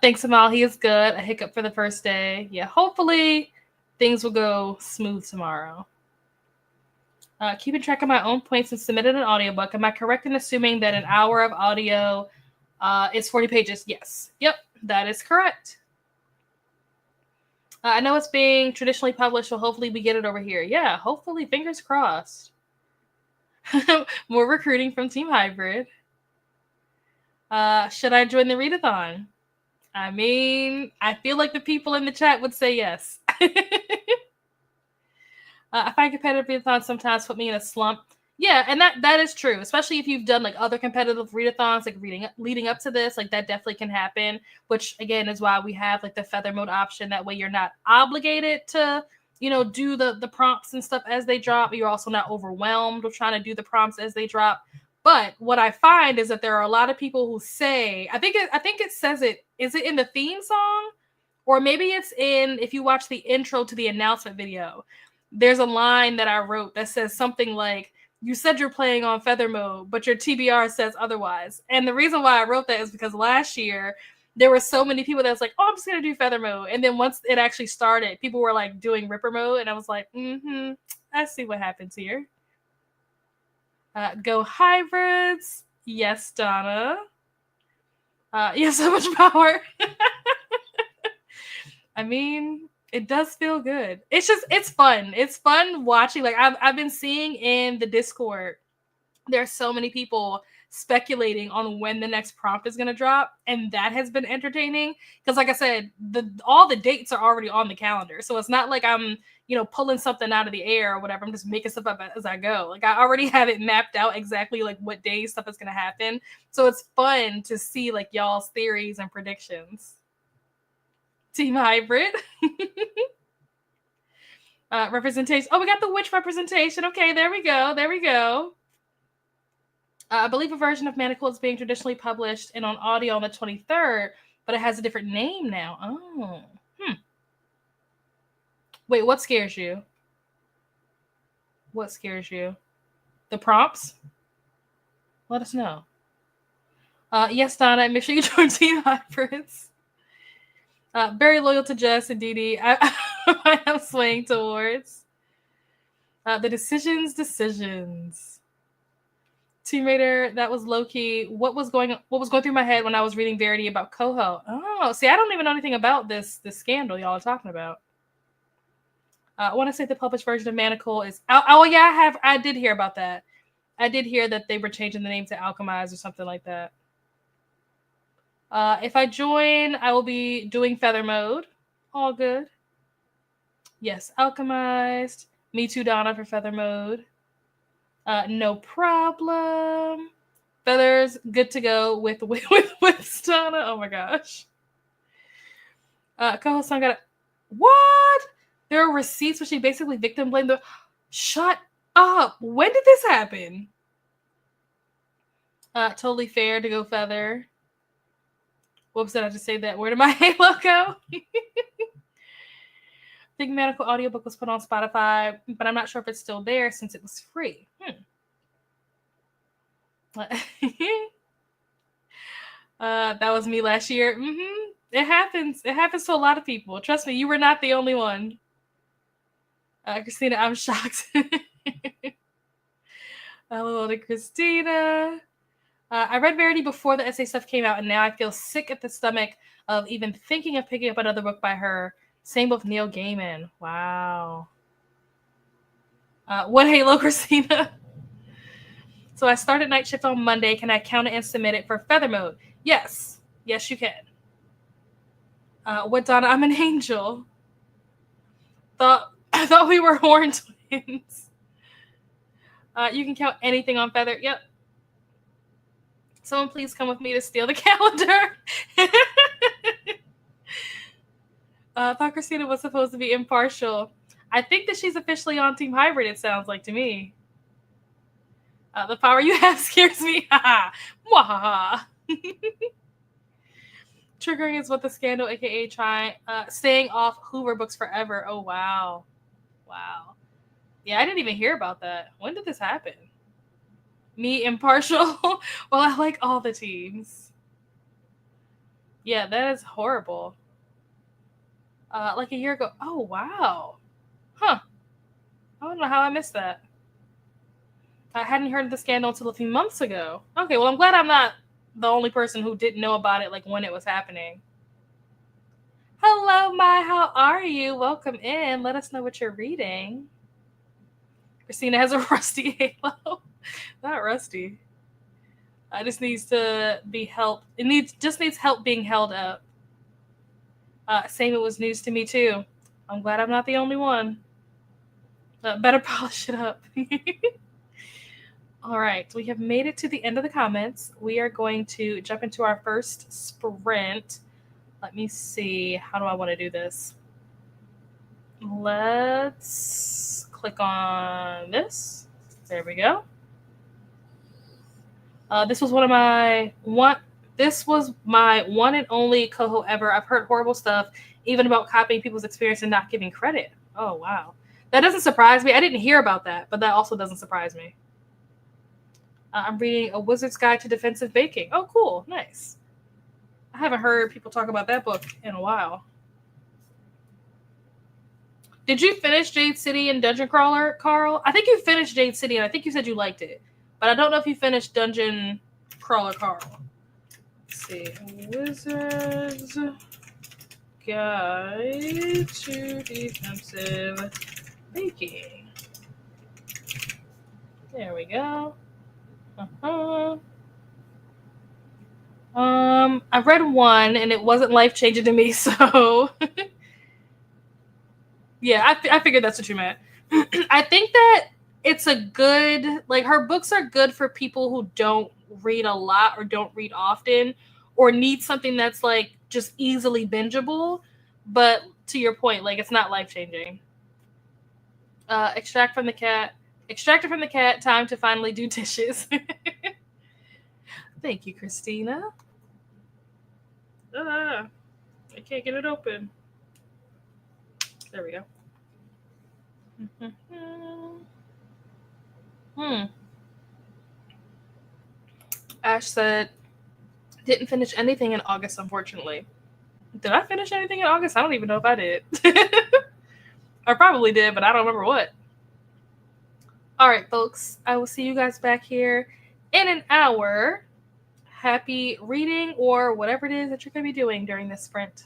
Speaker 2: Thanks, Amal. He is good. A hiccup for the first day. Yeah, hopefully things will go smooth tomorrow. Keeping track of my own points and submitted an audiobook. Am I correct in assuming that an hour of audio is 40 pages? Yes. Yep, that is correct. I know it's being traditionally published, so hopefully we get it over here. Yeah, hopefully, fingers crossed. More recruiting from Team Hybrid. Should I join the readathon? I mean, I feel like the people in the chat would say yes. I find competitive readathons sometimes put me in a slump. Yeah, and that is true, especially if you've done like other competitive readathons, like leading up to this, like that definitely can happen, which again is why we have like the feather mode option. That way you're not obligated to, do the prompts and stuff as they drop, but you're also not overwhelmed with trying to do the prompts as they drop. But what I find is that there are a lot of people who say, I think it says it, is it in the theme song? Or maybe it's in, if you watch the intro to the announcement video, there's a line that I wrote that says something like, you said you're playing on feather mode, but your TBR says otherwise. And the reason why I wrote that is because last year, there were so many people that was like, oh, I'm just going to do feather mode. And then once it actually started, people were like doing ripper mode. And I was like, I see what happens here. Go hybrids. Yes, Donna. You have so much power. I mean, it does feel good. It's fun. It's fun watching. Like I've been seeing in the Discord, there's so many people speculating on when the next prompt is going to drop, and that has been entertaining because like I said, all the dates are already on the calendar, so it's not like I'm pulling something out of the air or whatever. I'm just making stuff up as I go. Like I already have it mapped out exactly like what day stuff is going to happen, so it's fun to see like y'all's theories and predictions. Team Hybrid. Representation. Oh, we got the witch representation. Okay, there we go. I believe a version of Manacled is being traditionally published and on audio on the 23rd, but it has a different name now. Oh. Wait, what scares you? What scares you? The prompts? Let us know. Yes, Donna, make sure you join Team Hybrids. Very loyal to Jess and Dee Dee. I am swaying towards. The decisions. Team Raider, that was low key. What was going through my head when I was reading Verity about Coho? Oh, see, I don't even know anything about this scandal y'all are talking about. I want to say the published version of Manacle is. Oh yeah, I did hear about that. I did hear that they were changing the name to Alchemize or something like that. If I join, I will be doing Feather Mode. All good. Yes, Alchemized. Me too, Donna, for Feather Mode. No problem. Feathers, good to go with Donna. Oh my gosh. Co-host got what? There are receipts where she basically victim blamed the. Shut up. When did this happen? Totally fair to go Feather. Whoops, did I just say that? Where did my Halo go? I think Medical audiobook was put on Spotify, but I'm not sure if it's still there since it was free. That was me last year. It happens. It happens to a lot of people. Trust me, you were not the only one. Christina, I'm shocked. Hello to Christina. I read Verity before the essay stuff came out, and now I feel sick at the stomach of even thinking of picking up another book by her. Same with Neil Gaiman. Wow. What Halo, Christina? So I started night shift on Monday. Can I count it and submit it for Feather Mode? Yes. Yes, you can. What, Donna? I'm an angel. I thought we were horn twins. You can count anything on Feather. Yep. Someone please come with me to steal the calendar. I thought Christina was supposed to be impartial. I think that she's officially on Team Hybrid, it sounds like to me. The power you have scares me. Mwahaha. Triggering is what the scandal, aka staying off Hoover books forever. Oh, wow. Wow. Yeah, I didn't even hear about that. When did this happen? Me impartial? Well, I like all the teams. Yeah, that is horrible. Like a year ago. Oh, wow. Huh. I don't know how I missed that. I hadn't heard of the scandal until a few months ago. Okay, well, I'm glad I'm not the only person who didn't know about it, like, when it was happening. Hello, Mai. How are you? Welcome in. Let us know what you're reading. Christina has a rusty halo. Not rusty. I just needs to be helped. Just needs help being held up. Same, it was news to me too. I'm glad I'm not the only one. Better polish it up. All right, we have made it to the end of the comments. We are going to jump into our first sprint. Let me see. How do I want to do this? Let's click on this. There we go. This was my one and only Coho ever. I've heard horrible stuff, even about copying people's experience and not giving credit. Oh, wow. That doesn't surprise me. I didn't hear about that, but that also doesn't surprise me. I'm reading A Wizard's Guide to Defensive Baking. Oh, cool. Nice. I haven't heard people talk about that book in a while. Did you finish Jade City and Dungeon Crawler, Carl? I think you finished Jade City, and I think you said you liked it. But I don't know if you finished Dungeon Crawler, Carl. Let's see. Wizard's Guide to Defensive Baking. There we go. I read one and it wasn't life-changing to me, so yeah, I figured that's what you meant. I think that it's a good, like, her books are good for people who don't read a lot or don't read often or need something that's, like, just easily bingeable, but to your point, like, it's not life-changing. Extracted from the cat, time to finally do dishes. Thank you, Christina. I can't get it open. There we go. Ash said, Didn't finish anything in August, unfortunately. Did I finish anything in August? I don't even know if I did. I probably did, but I don't remember what. All right, folks. I will see you guys back here in an hour. Happy reading or whatever it is that you're going to be doing during this sprint.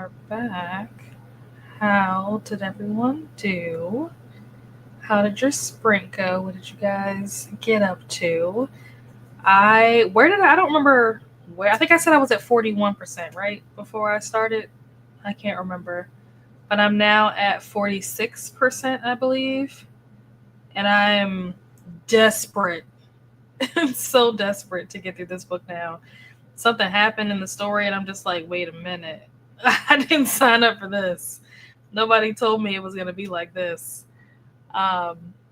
Speaker 2: are back. How did everyone do? How did your sprint go? What did you guys get up to? I don't remember where. I think I said I was at 41%, right? Before I started. I can't remember. But I'm now at 46%, I believe. And I'm desperate. I'm so desperate to get through this book now. Something happened in the story, and I'm just like, wait a minute. I didn't sign up for this. Nobody told me it was going to be like this.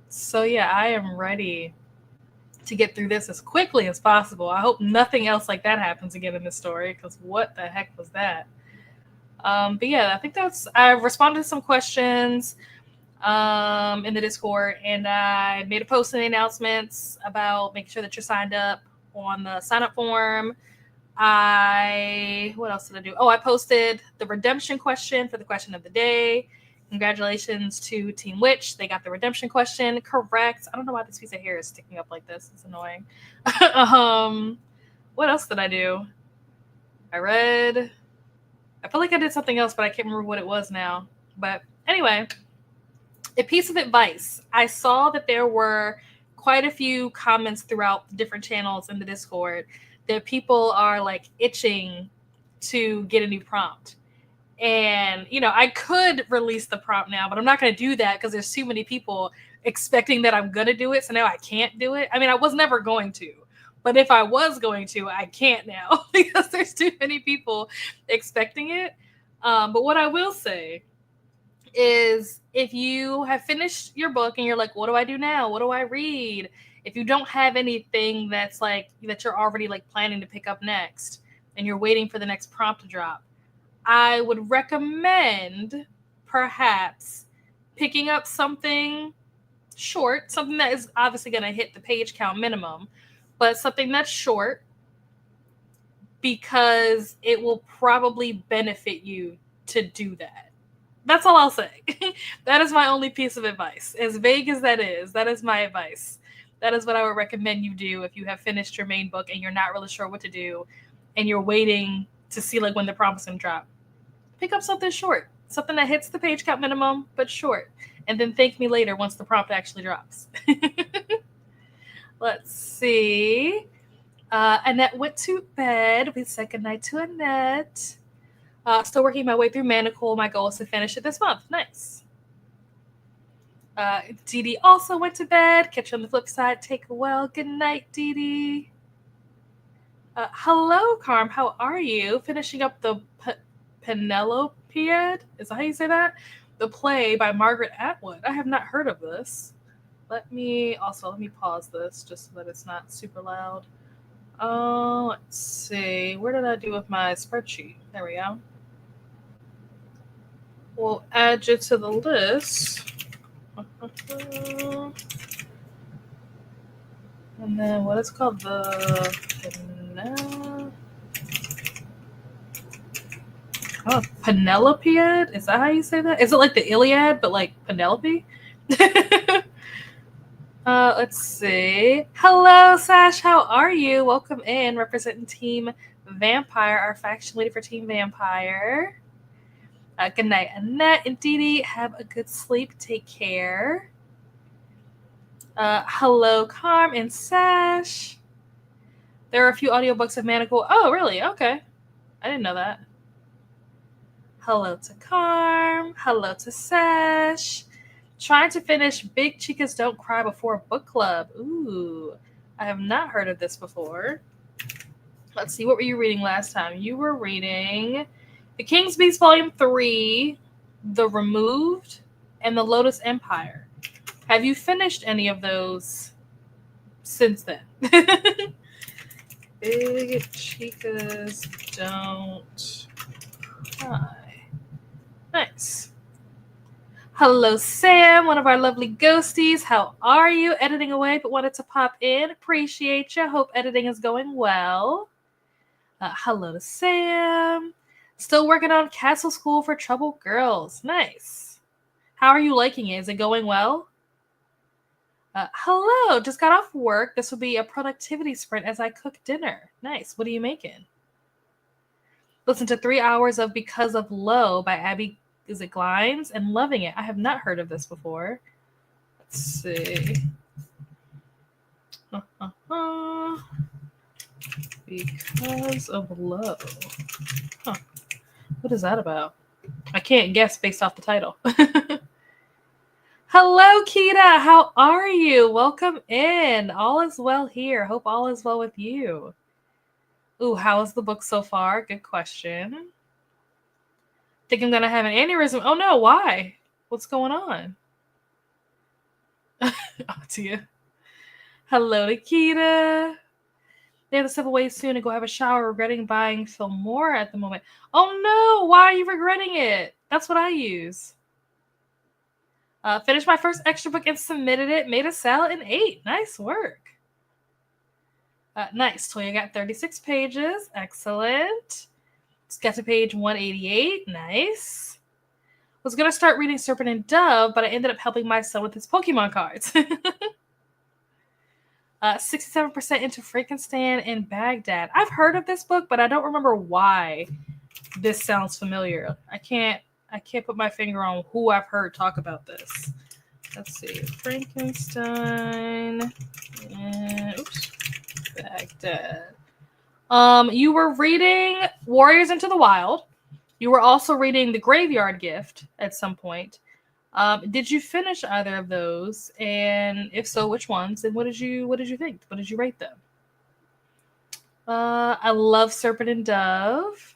Speaker 2: So, yeah, I am ready to get through this as quickly as possible. I hope nothing else like that happens again in this story, because what the heck was that? But yeah, I think I've responded to some questions in the Discord, and I made a post in the announcements about making sure that you're signed up on the sign up form. What else did I do? Oh, I posted the redemption question for the question of the day. Congratulations to Team Witch. They got the redemption question correct. I don't know why this piece of hair is sticking up like this. It's annoying. What else did I do? I feel like I did something else, but I can't remember what it was now. But anyway, a piece of advice. I saw that there were quite a few comments throughout the different channels in the Discord that people are like itching to get a new prompt. And, I could release the prompt now, but I'm not going to do that because there's too many people expecting that I'm going to do it. So now I can't do it. I mean, I was never going to. But if I was going to, I can't now because there's too many people expecting it. But what I will say is if you have finished your book and you're like, what do I do now? What do I read? If you don't have anything that's like that you're already like planning to pick up next and you're waiting for the next prompt to drop, I would recommend perhaps picking up something short, something that is obviously going to hit the page count minimum, but something that's short because it will probably benefit you to do that. That's all I'll say. That is my only piece of advice. As vague as that is my advice. That is what I would recommend you do if you have finished your main book and you're not really sure what to do and you're waiting to see like when the prompt's going to drop. Pick up something short, something that hits the page count minimum, but short. And then thank me later once the prompt actually drops. Let's see. Annette went to bed. We said goodnight to Annette. Still working my way through Manacle. My goal is to finish it this month. Nice. Dee Dee also went to bed. Catch you on the flip side. Take a well. Good night, Dee Dee. Hello, Carm. How are you? Finishing up the Penelopiad? Is that how you say that? The play by Margaret Atwood. I have not heard of this. Let me pause this just so that it's not super loud. Let's see. Where did I do with my spreadsheet? There we go. We'll add you to the list. And then what is called the Penelopiad? Is that how you say that? Is it like the Iliad, but like Penelope? Let's see. Hello, Sash. How are you? Welcome in. Representing Team Vampire, our faction leader for Team Vampire. Good night, Annette and Dee Dee. Have a good sleep. Take care. Hello, Carm and Sash. There are a few audiobooks of Manacle. Oh, really? Okay. I didn't know that. Hello to Carm. Hello to Sash. Trying to finish Big Chicas Don't Cry Before Book Club. Ooh, I have not heard of this before. Let's see, what were you reading last time? You were reading The King's Beast Volume 3, The Removed, and The Lotus Empire. Have you finished any of those since then? Big Chicas Don't Cry. Nice. Hello, Sam, one of our lovely ghosties. How are you? Editing away, but wanted to pop in. Appreciate you. Hope editing is going well. Hello to Sam. Still working on Castle School for Troubled Girls. Nice. How are you liking it? Is it going well? Hello. Just got off work. This will be a productivity sprint as I cook dinner. Nice. What are you making? Listen to 3 hours of Because of Low by Abby, is it Glines? And loving it. I have not heard of this before. Let's see. Because of Low. Huh. What is that about? I can't guess based off the title. Hello, Kita. How are you? Welcome in. All is well here. Hope all is well with you. Ooh, how is the book so far? Good question. Think I'm going to have an aneurysm. Oh, no. Why? What's going on? Oh, dear. Hello, Nikita. They have to step away soon and go have a shower, regretting buying Fillmore at the moment. Oh, no. Why are you regretting it? That's what I use. Finished my first extra book and submitted it. Made a salad in 8. Nice work. Nice. Toya got 36 pages. Excellent. Let's get to page 188. Nice. Was going to start reading Serpent and Dove, but I ended up helping my son with his Pokemon cards. 67% into Frankenstein and Baghdad. I've heard of this book, but I don't remember why this sounds familiar. I can't put my finger on who I've heard talk about this. Let's see. Frankenstein and Baghdad. You were reading Warriors Into the Wild. You were also reading The Graveyard Gift at some point. Did you finish either of those? And if so, which ones? And what did you think? What did you rate them? I love Serpent and Dove.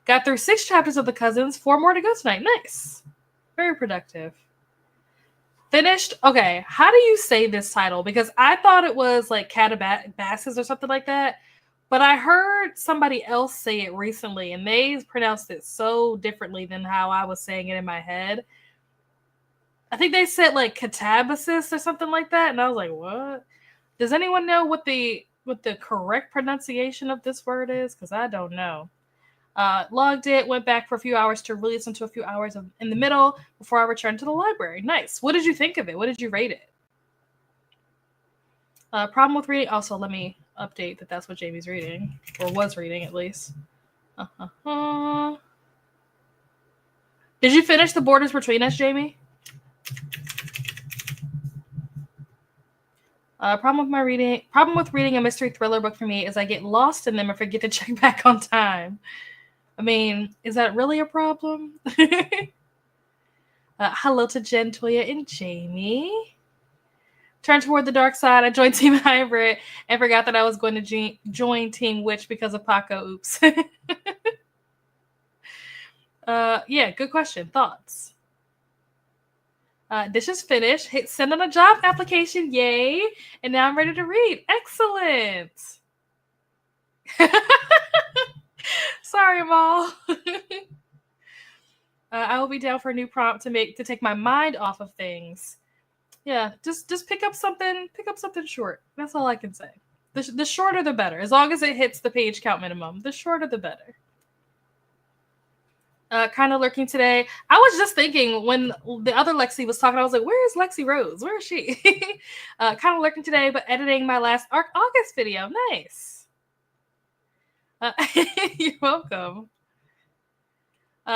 Speaker 2: Got through 6 chapters of The Cousins. 4 more to go tonight. Nice. Very productive. Finished. Okay, how do you say this title? Because I thought it was like Catabasis or something like that. But I heard somebody else say it recently, and they pronounced it so differently than how I was saying it in my head. I think they said like Catabasis or something like that, and I was like, what? Does anyone know what the correct pronunciation of this word is? Because I don't know. Logged it, went back for a few hours to re-listen to a few hours in the middle before I returned to the library. Nice. What did you think of it? What did you rate it? Problem with reading. Also, let me update that that's what Jamie's reading, or was reading at least. Did you finish The Borders Between Us, Jamie? Problem with reading a mystery thriller book for me is I get lost in them and forget to check back on time. I mean, is that really a problem? Hello to Jen, Toya, and Jamie. Turned toward the dark side. I joined Team Hybrid and forgot that I was going to join Team Witch because of Paco. Oops. Yeah, good question. Thoughts? This is finished. Hit send on a job application. Yay. And now I'm ready to read. Excellent. Sorry, Mal. I will be down for a new prompt to take my mind off of things. Yeah, just pick up something short. That's all I can say. The shorter the better. As long as it hits the page count minimum. The shorter the better. Kind of lurking today. I was just thinking when the other Lexi was talking, I was like, where is Lexi Rose? Where is she? Kind of lurking today, but editing my last August video. Nice. You're welcome.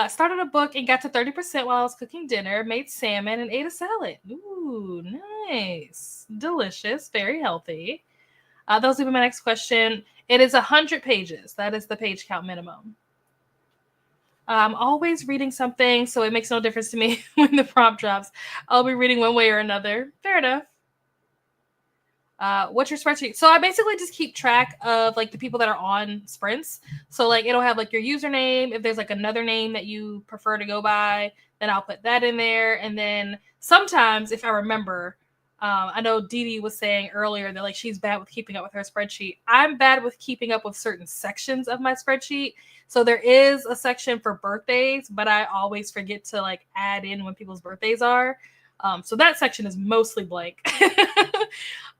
Speaker 2: Started a book and got to 30% while I was cooking dinner, made salmon, and ate a salad. Ooh, nice. Delicious. Very healthy. That was even my next question. It is 100 pages. That is the page count minimum. I'm always reading something, so it makes no difference to me when the prompt drops. I'll be reading one way or another. Fair enough. What's your spreadsheet? So I basically just keep track of like the people that are on sprints. So like it'll have like your username. If there's like another name that you prefer to go by, then I'll put that in there. And then sometimes if I remember, I know Dee Dee was saying earlier that like she's bad with keeping up with her spreadsheet. I'm bad with keeping up with certain sections of my spreadsheet. So there is a section for birthdays, but I always forget to like add in when people's birthdays are. So that section is mostly blank.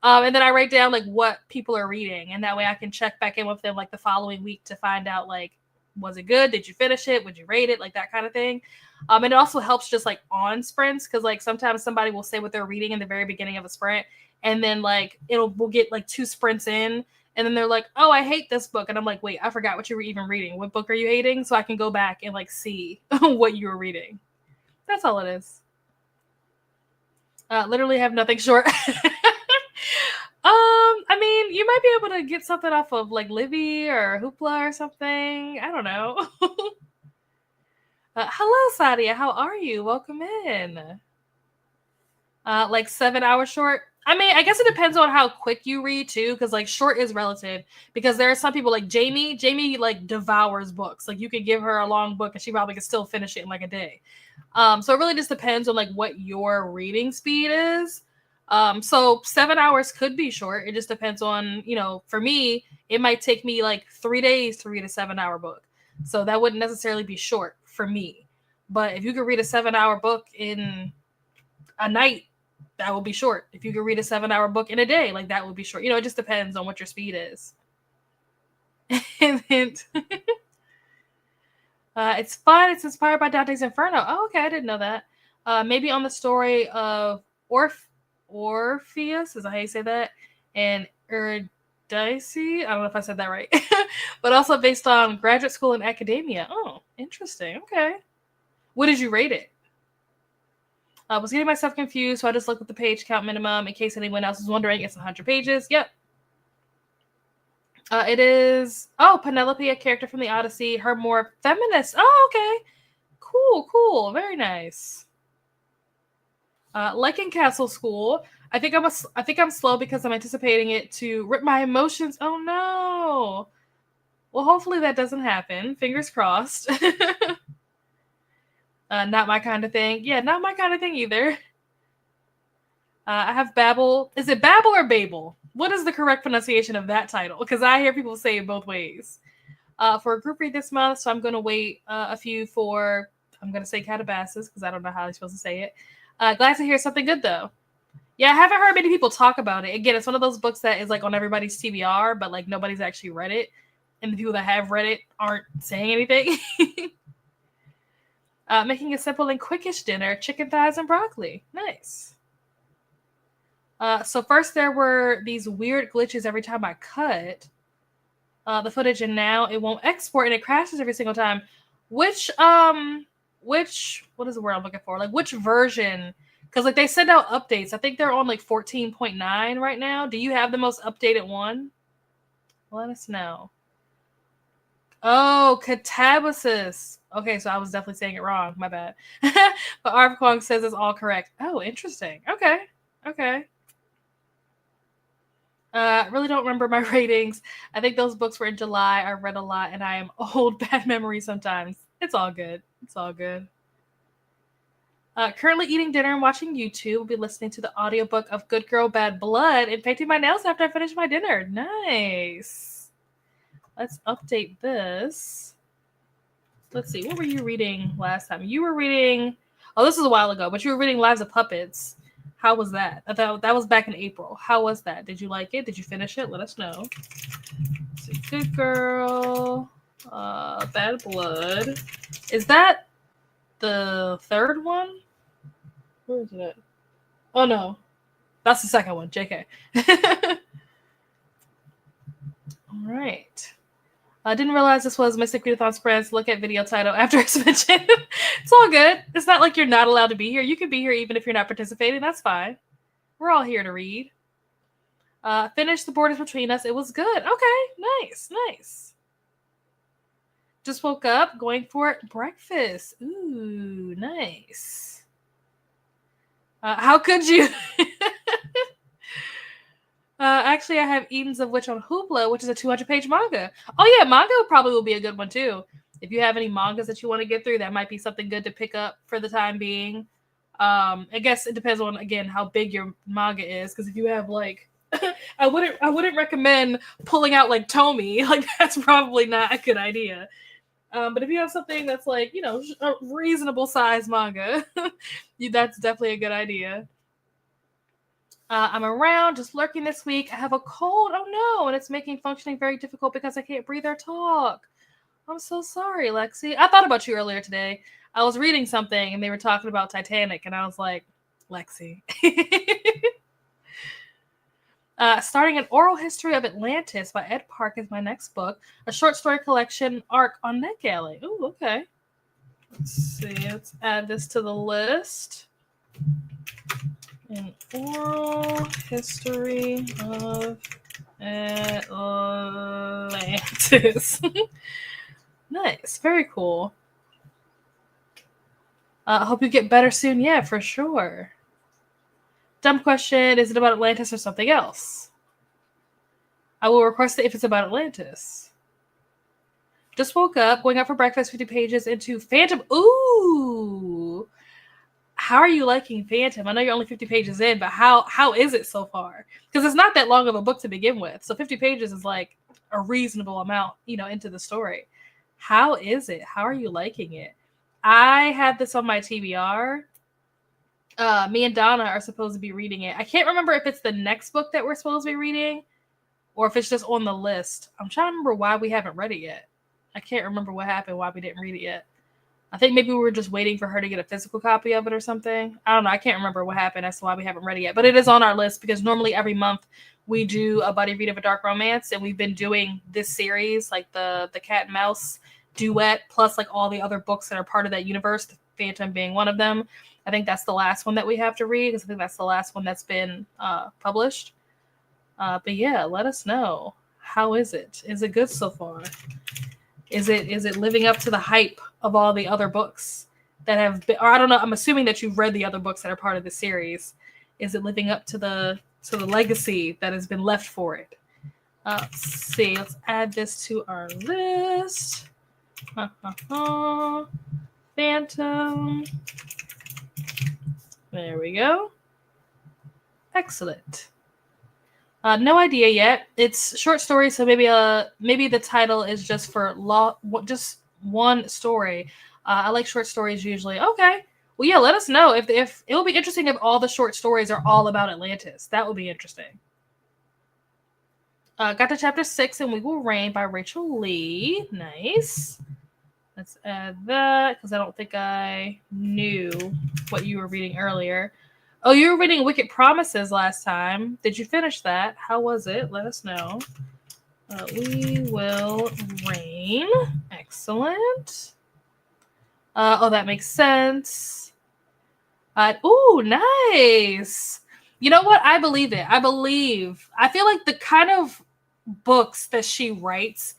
Speaker 2: And then I write down like what people are reading, and that way I can check back in with them like the following week to find out like, was it good? Did you finish it? Would you rate it? Like that kind of thing. And it also helps just like on sprints, because like sometimes somebody will say what they're reading in the very beginning of a sprint, and then like we'll get like 2 sprints in And then they're like, oh, I hate this book. And I'm like, wait, I forgot what you were even reading. What book are you hating? So I can go back and like see what you were reading. That's all it is. Literally have nothing short. I mean, you might be able to get something off of like Libby or Hoopla or something. I don't know. Hello, Sadia. How are you? Welcome in. Like 7 hours short. I mean, I guess it depends on how quick you read too, because like short is relative. Because there are some people like Jamie. Jamie like devours books. Like you could give her a long book and she probably could still finish it in like a day. So it really just depends on like what your reading speed is. So 7 hours could be short. It just depends on, you know, for me, it might take me like 3 days to read a 7 hour book. So that wouldn't necessarily be short for me. But if you could read a 7 hour book in a night, that will be short. If you could read a 7 hour book in a day, like that would be short. You know, it just depends on what your speed is. Hint. It's fun. It's inspired by Dante's Inferno. Oh, okay. I didn't know that. Maybe on the story of Orpheus, is that how you say that? And Eurydice. I don't know if I said that right. But also based on graduate school and academia. Oh, interesting. Okay. What did you rate it? I was getting myself confused, so I just looked at the page count minimum in case anyone else was wondering. It's 100 pages. Yep. It is... Oh, Penelope, a character from the Odyssey. Her more feminist. Oh, okay. Cool. Very nice. Like in Castle School, I think I'm slow because I'm anticipating it to rip my emotions. Oh no. Well, hopefully that doesn't happen. Fingers crossed. Not my kind of thing. Yeah, not my kind of thing either. I have Babel. Is it Babel or Babel? What is the correct pronunciation of that title? Because I hear people say it both ways. For a group read this month, so I'm going to wait a few for, I'm going to say Calabasas, because I don't know how I'm supposed to say it. Glad to hear something good, though. Yeah, I haven't heard many people talk about it. Again, it's one of those books that is like on everybody's TBR, but like nobody's actually read it. And the people that have read it aren't saying anything. Making a simple and quickish dinner, chicken thighs and broccoli. Nice. So first there were these weird glitches every time I cut the footage, and now it won't export and it crashes every single time. Which what is the word I'm looking for? Like which version? Because like they send out updates. I think they're on like 14.9 right now. Do you have the most updated one? Let us know. Oh, catabasis. Okay, so I was definitely saying it wrong. My bad. But Arv Kwong says it's all correct. Oh, interesting. Okay. Really don't remember my ratings. I think those books were in July. I read a lot, and I am old. Bad memory sometimes. It's all good. Currently eating dinner and watching YouTube. We'll be listening to the audiobook of Good Girl, Bad Blood and painting my nails after I finish my dinner. Nice. Let's update this. Let's see. What were you reading last time? You were reading... Oh, this was a while ago, but you were reading Lives of Puppets. How was that? I thought that was back in April. How was that? Did you like it? Did you finish it? Let us know. Good Girl, Bad Blood. Is that the third one? Where is it? Oh no, that's the second one. JK. All right. I didn't realize this was Mystic Readathon Spreads. Look at video title after it's mentioned. It's all good. It's not like you're not allowed to be here. You can be here even if you're not participating. That's fine. We're all here to read. Finished The Borders Between Us. It was good. Okay, nice. Just woke up, going for breakfast. Ooh, nice. How could you? Actually, I have Edens of Witch on Hoopla, which is a 200-page manga. Oh yeah, manga probably will be a good one too. If you have any mangas that you want to get through, that might be something good to pick up for the time being. I guess it depends on, again, how big your manga is. Because if you have like, I wouldn't recommend pulling out like Tomy. Like that's probably not a good idea. But if you have something that's like, you know, a reasonable size manga, that's definitely a good idea. I'm around, just lurking this week. I have a cold. Oh no, and it's making functioning very difficult because I can't breathe or talk. I'm so sorry, Lexi. I thought about you earlier today. I was reading something and they were talking about Titanic, and I was like, Lexi. Starting an oral history of Atlantis by Ed Park is my next book. A short story collection arc on NetGalley. Ooh, okay. Let's see. Let's add this to the list. An oral history of Atlantis. Nice. Very cool. I hope you get better soon. Yeah, for sure. Dumb question. Is it about Atlantis or something else? I will request it if it's about Atlantis. Just woke up, going out for breakfast, 50 pages into Phantom. Ooh. How are you liking Phantom? I know you're only 50 pages in, but how is it so far? Because it's not that long of a book to begin with. So 50 pages is like a reasonable amount, into the story. How is it? How are you liking it? I had this on my TBR. Me and Donna are supposed to be reading it. I can't remember if it's the next book that we're supposed to be reading or if it's just on the list. I'm trying to remember why we haven't read it yet. I can't remember what happened, why we didn't read it yet. I think maybe we were just waiting for her to get a physical copy of it or something. I don't know. I can't remember what happened as to why we haven't read it yet. But it is on our list because normally every month we do a buddy read of a dark romance. And we've been doing this series, like the cat and mouse duet, plus like all the other books that are part of that universe, the Phantom being one of them. I think that's the last one that we have to read because I think that's the last one that's been published. But yeah, let us know. How is it? Is it good so far? Is it living up to the hype of all the other books that have been, or I don't know, I'm assuming that you've read the other books that are part of the series. Is it living up to the legacy that has been left for it? Let's see. Let's add this to our list. Phantom. There we go. Excellent. No idea yet. It's short stories, so maybe the title is just for just one story. I like short stories usually. Okay. Well, yeah. Let us know if it'll be interesting if all the short stories are all about Atlantis. That would be interesting. Got to chapter 6, and We Will Reign by Rachel Lee. Nice. Let's add that because I don't think I knew what you were reading earlier. Oh, you were reading Wicked Promises last time. Did you finish that? How was it? Let us know. We Will Reign. Excellent. That makes sense. Ooh, nice. You know what? I believe it. I feel like the kind of books that she writes,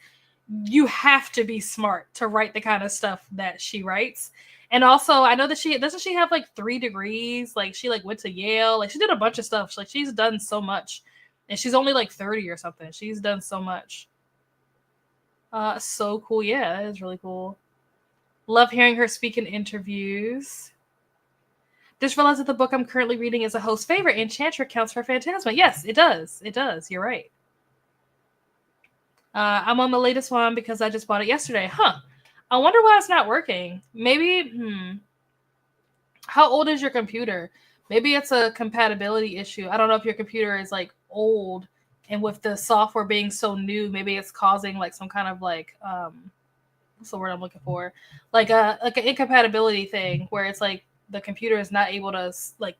Speaker 2: you have to be smart to write the kind of stuff that she writes. And also, I know that doesn't she have like 3 degrees? Like she like went to Yale. Like she did a bunch of stuff. She's done so much. And she's only like 30 or something. She's done so much. So cool. Yeah, that is really cool. Love hearing her speak in interviews. Just realized that the book I'm currently reading is a host favorite. Enchantress counts for Phantasma. Yes, it does. It does. You're right. I'm on the latest one because I just bought it yesterday. Huh. I wonder why it's not working. Maybe, How old is your computer? Maybe it's a compatibility issue. I don't know if your computer is like old and with the software being so new, maybe it's causing like some kind of like, what's the word I'm looking for? Like an incompatibility thing where it's like the computer is not able to like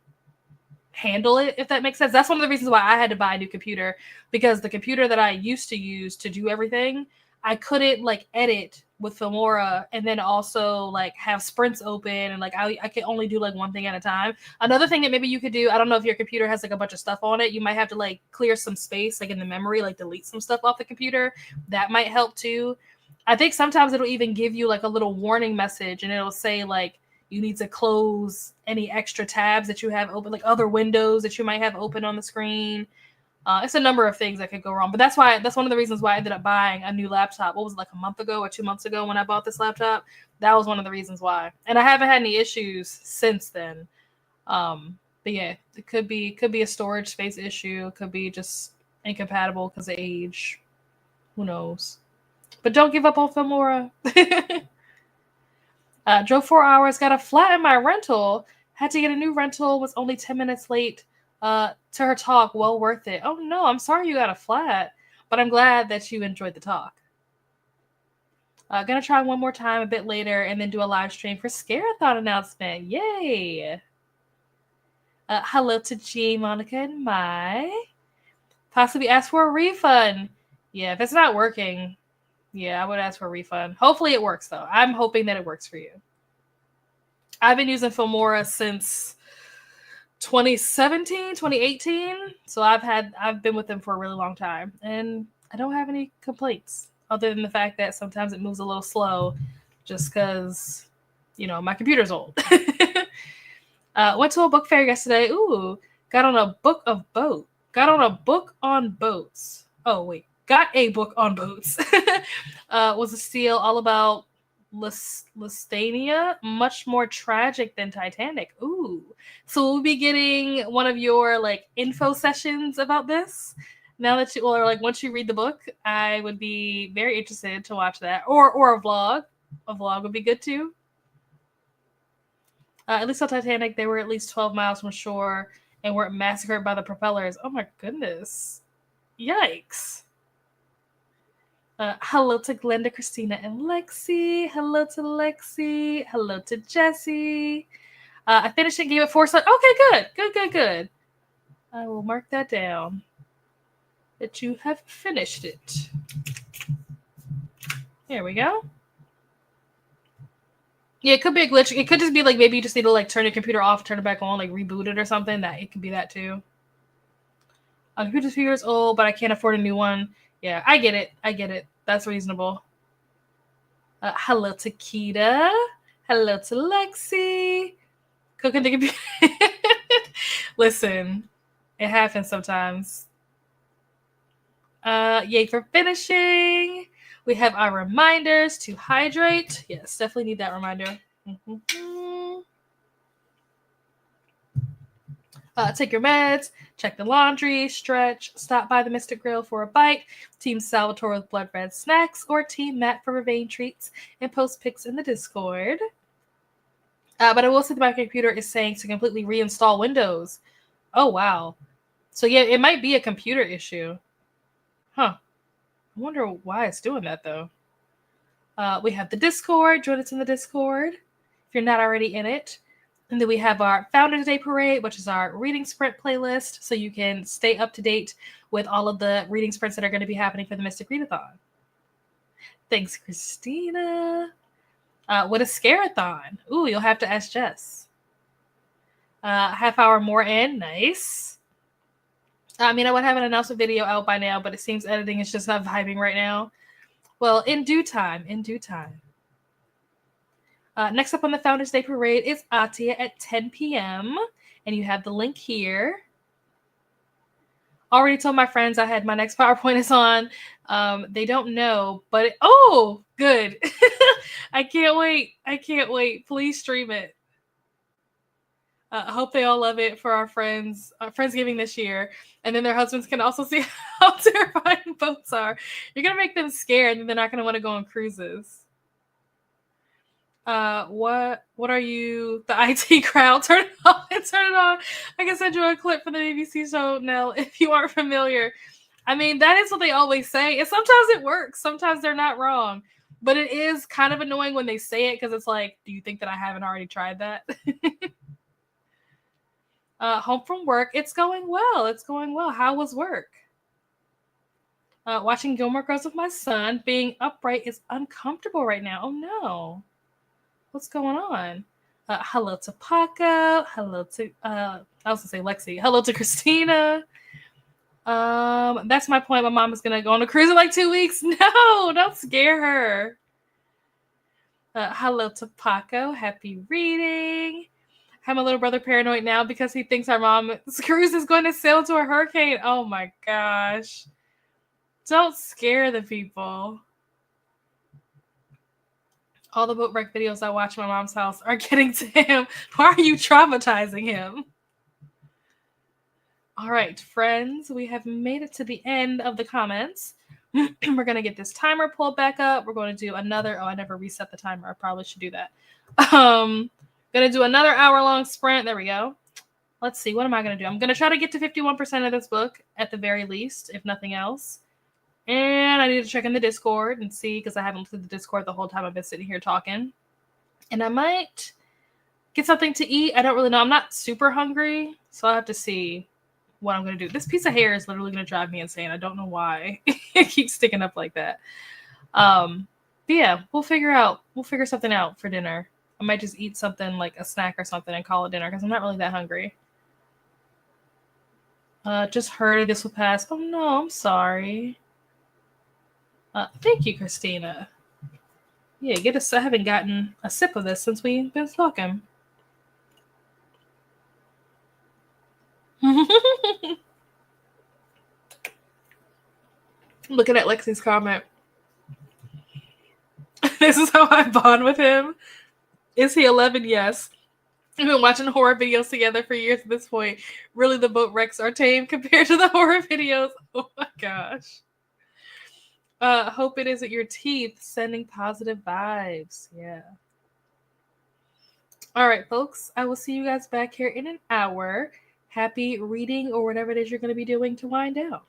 Speaker 2: handle it, if that makes sense. That's one of the reasons why I had to buy a new computer because the computer that I used to use to do everything, I couldn't like edit with Filmora and then also like have sprints open and like I could only do like one thing at a time. Another thing that maybe you could do, I don't know if your computer has like a bunch of stuff on it, you might have to like clear some space like in the memory, like delete some stuff off the computer. That might help too. I think sometimes it'll even give you like a little warning message and it'll say like you need to close any extra tabs that you have open, like other windows that you might have open on the screen. It's a number of things that could go wrong, but that's one of the reasons why I ended up buying a new laptop. What was it, like a month ago or 2 months ago when I bought this laptop? That was one of the reasons why, and I haven't had any issues since then. But yeah, it could be a storage space issue. It could be just incompatible because of age. Who knows? But don't give up on Filmora. Drove 4 hours, got a flat in my rental. Had to get a new rental. Was only 10 minutes late. To her talk, well worth it. Oh no, I'm sorry you got a flat, but I'm glad that you enjoyed the talk. Gonna try one more time a bit later and then do a live stream for Scareathon announcement. Yay! Hello to G, Monica, and Mai. Possibly ask for a refund. Yeah, if it's not working, yeah, I would ask for a refund. Hopefully it works, though. I'm hoping that it works for you. I've been using Filmora since 2017, 2018. So I've been with them for a really long time, and I don't have any complaints other than the fact that sometimes it moves a little slow just because, my computer's old. Went to a book fair yesterday. Ooh, got on a book on boats. Oh, wait. Got a book on boats. Was a steal all about Lystania, much more tragic than Titanic. Ooh. So we'll be getting one of your info sessions about this. Now that once you read the book, I would be very interested to watch that. Or a vlog. A vlog would be good too. At least on Titanic, they were at least 12 miles from shore and were massacred by the propellers. Oh my goodness. Yikes. Hello to Glenda, Christina, and Lexi. Hello to Lexi. Hello to Jessie. I finished it, gave it 4 stars. Okay, good. I will mark that down. That you have finished it. There we go. Yeah, it could be a glitch. It could just be maybe you just need to turn your computer off, turn it back on, reboot it or something. That it could be that too. My computer's a few years old, but I can't afford a new one. Yeah, I get it. That's reasonable. Hello to Kita. Hello to Lexi. Cooking the computer. Listen, it happens sometimes. Yay for finishing. We have our reminders to hydrate. Yes, definitely need that reminder. Take your meds, check the laundry, stretch, stop by the Mystic Grill for a bite, Team Salvatore with blood red snacks, or Team Matt for vein treats, and post pics in the Discord. But I will say that my computer is saying to completely reinstall Windows. Oh, wow. So yeah, it might be a computer issue. Huh. I wonder why it's doing that, though. We have the Discord. Join us in the Discord if you're not already in it. And then we have our Founders Day Parade, which is our reading sprint playlist, so you can stay up to date with all of the reading sprints that are going to be happening for the Mystic Readathon. Thanks, Christina. What a scare-a-thon. Ooh, you'll have to ask Jess. Half hour more in. Nice. I mean, I would have an announcement video out by now, but it seems editing is just not vibing right now. Well, in due time. Next up on the Founders Day Parade is Atia at 10 p.m. And you have the link here. Already told my friends I had my next PowerPoint is on. They don't know, but good. I can't wait. Please stream it. I hope they all love it for our friends, Friendsgiving this year. And then their husbands can also see how terrifying boats are. You're going to make them scared and they're not going to want to go on cruises. What are you, the IT crowd? Turn it on. I can send you a clip from the BBC show, Nell, if you aren't familiar. I mean, that is what they always say. And sometimes it works. Sometimes they're not wrong. But it is kind of annoying when they say it because it's do you think that I haven't already tried that? Home from work. It's going well. How was work? Watching Gilmore Girls with my son. Being upright is uncomfortable right now. Oh, no. What's going on? Hello to Paco. Hello to, I was going to say Lexi. Hello to Christina. That's my point. My mom is going to go on a cruise in 2 weeks. No, don't scare her. Hello to Paco. Happy reading. Have my little brother paranoid now because he thinks our mom's cruise is going to sail into a hurricane. Oh my gosh. Don't scare the people. All the boat wreck videos I watch in my mom's house are getting to him. Why are you traumatizing him? All right, friends, we have made it to the end of the comments. We're going to get this timer pulled back up. We're going to do another, I never reset the timer. I probably should do that. Going to do another hour-long sprint. There we go. Let's see. What am I going to do? I'm going to try to get to 51% of this book at the very least, if nothing else. And I need to check in the Discord and see, because I haven't looked at the Discord the whole time I've been sitting here talking. And I might get something to eat. I don't really know. I'm not super hungry, so I'll have to see. what I'm going to do. This piece of hair is literally going to drive me insane. I don't know why it keeps sticking up like that. But yeah, we'll figure something out for dinner. I might just eat something like a snack or something and call it dinner because I'm not really that hungry. Just heard this will pass. Oh no, I'm sorry. Thank you, Christina. Yeah, I haven't gotten a sip of this since we've been talking. Looking at Lexi's comment. This is how I bond with him. Is he 11? Yes. We've been watching horror videos together for years at this point. Really, the boat wrecks are tame compared to the horror videos. Oh my gosh. Hope it isn't your teeth sending positive vibes. Yeah. All right, folks. I will see you guys back here in an hour. Happy reading or whatever it is you're going to be doing to wind down.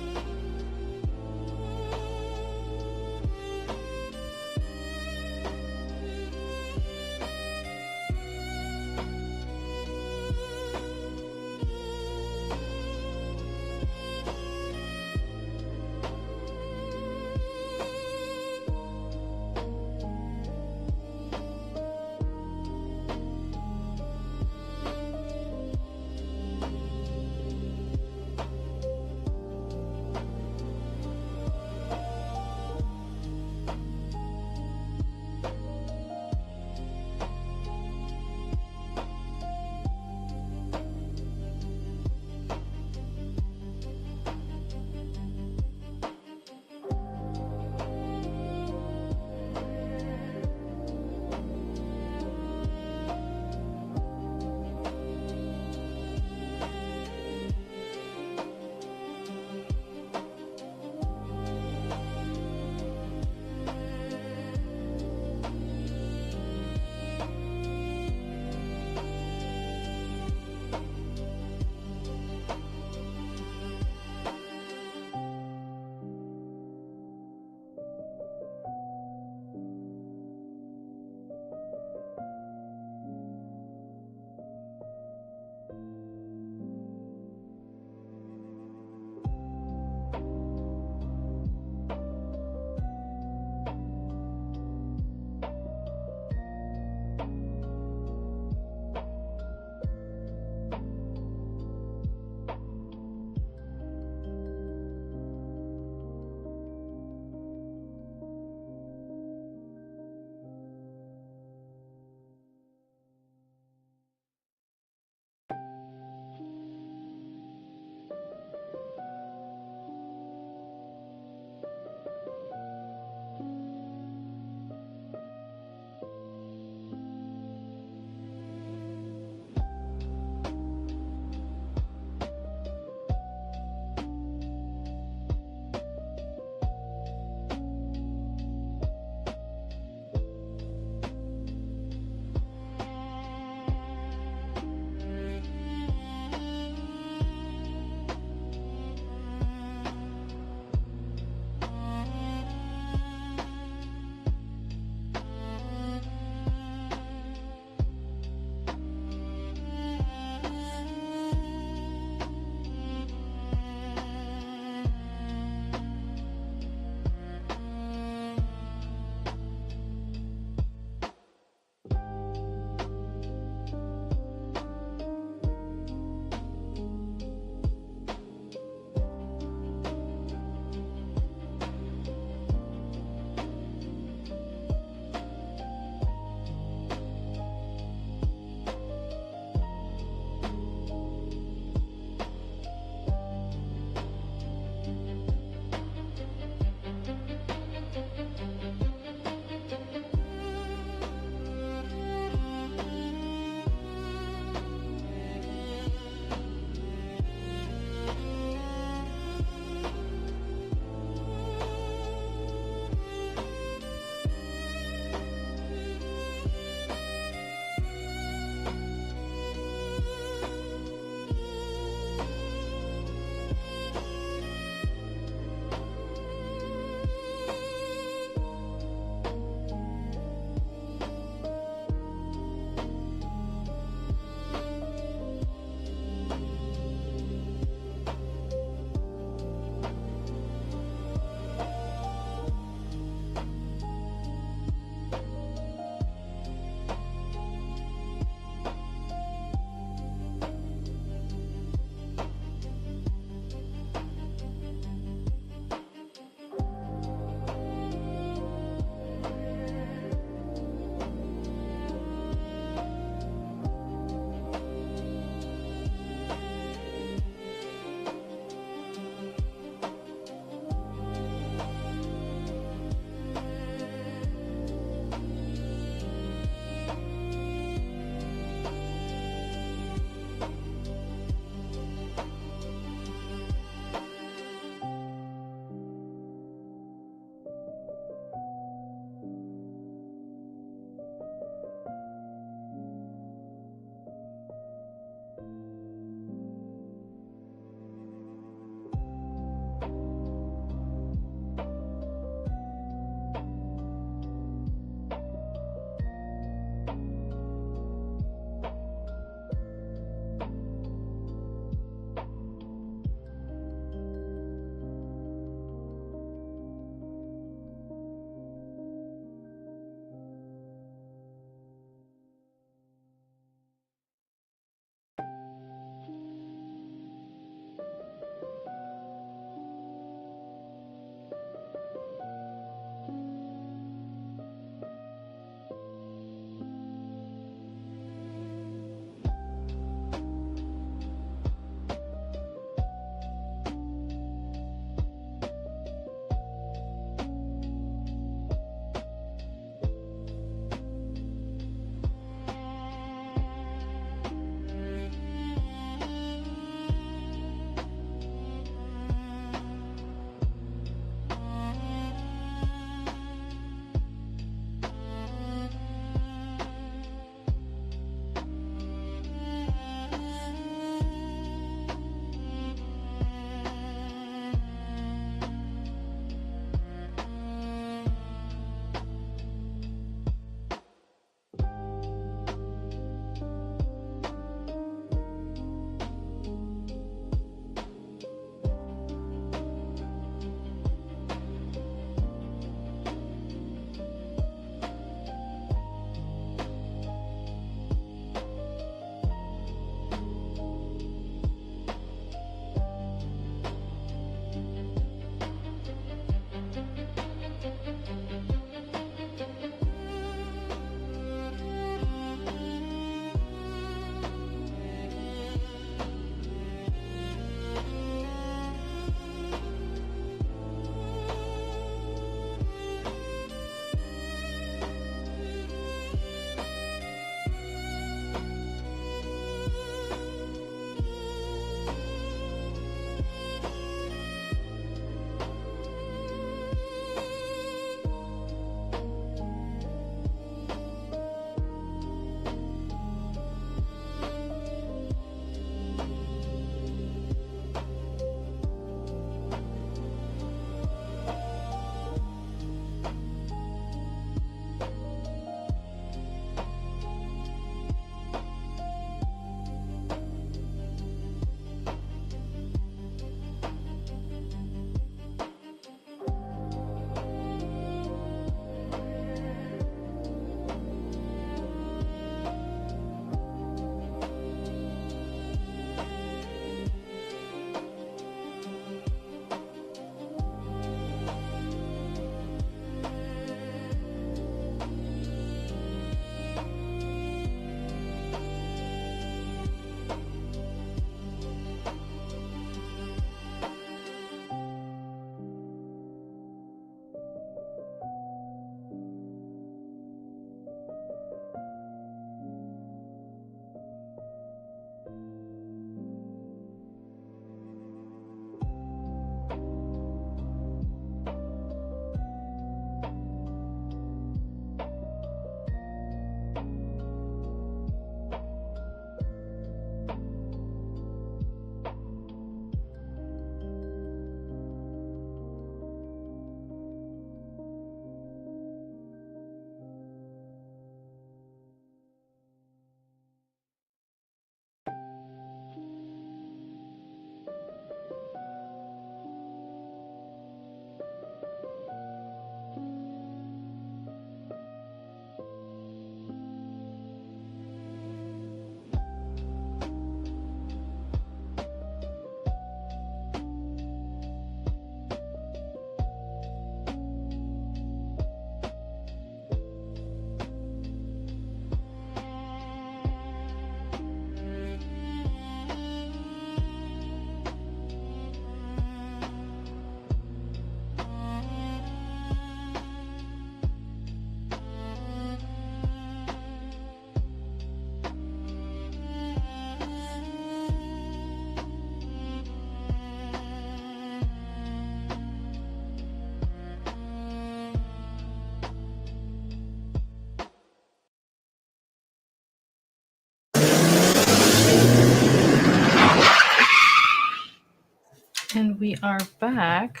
Speaker 2: we are back.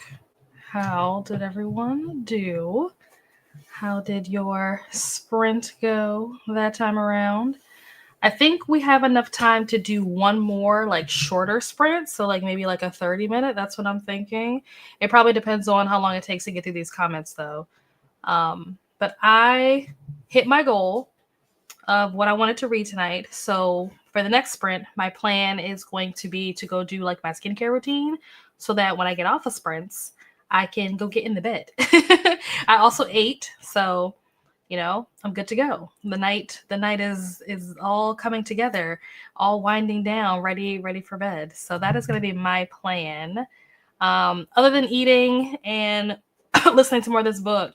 Speaker 2: How did everyone do? How did your sprint go that time around? I think we have enough time to do one more like shorter sprint. So like maybe like a 30-minute. That's what I'm thinking. It probably depends on how long it takes to get through these comments though. But I hit my goal of what I wanted to read tonight. So for the next sprint, my plan is going to be to go do like my skincare routine so that when I get off of sprints, I can go get in the bed. I also ate, so you know, I'm good to go. The night is all coming together, all winding down, ready for bed. So that is going to be my plan. Other than eating and listening to more of this book,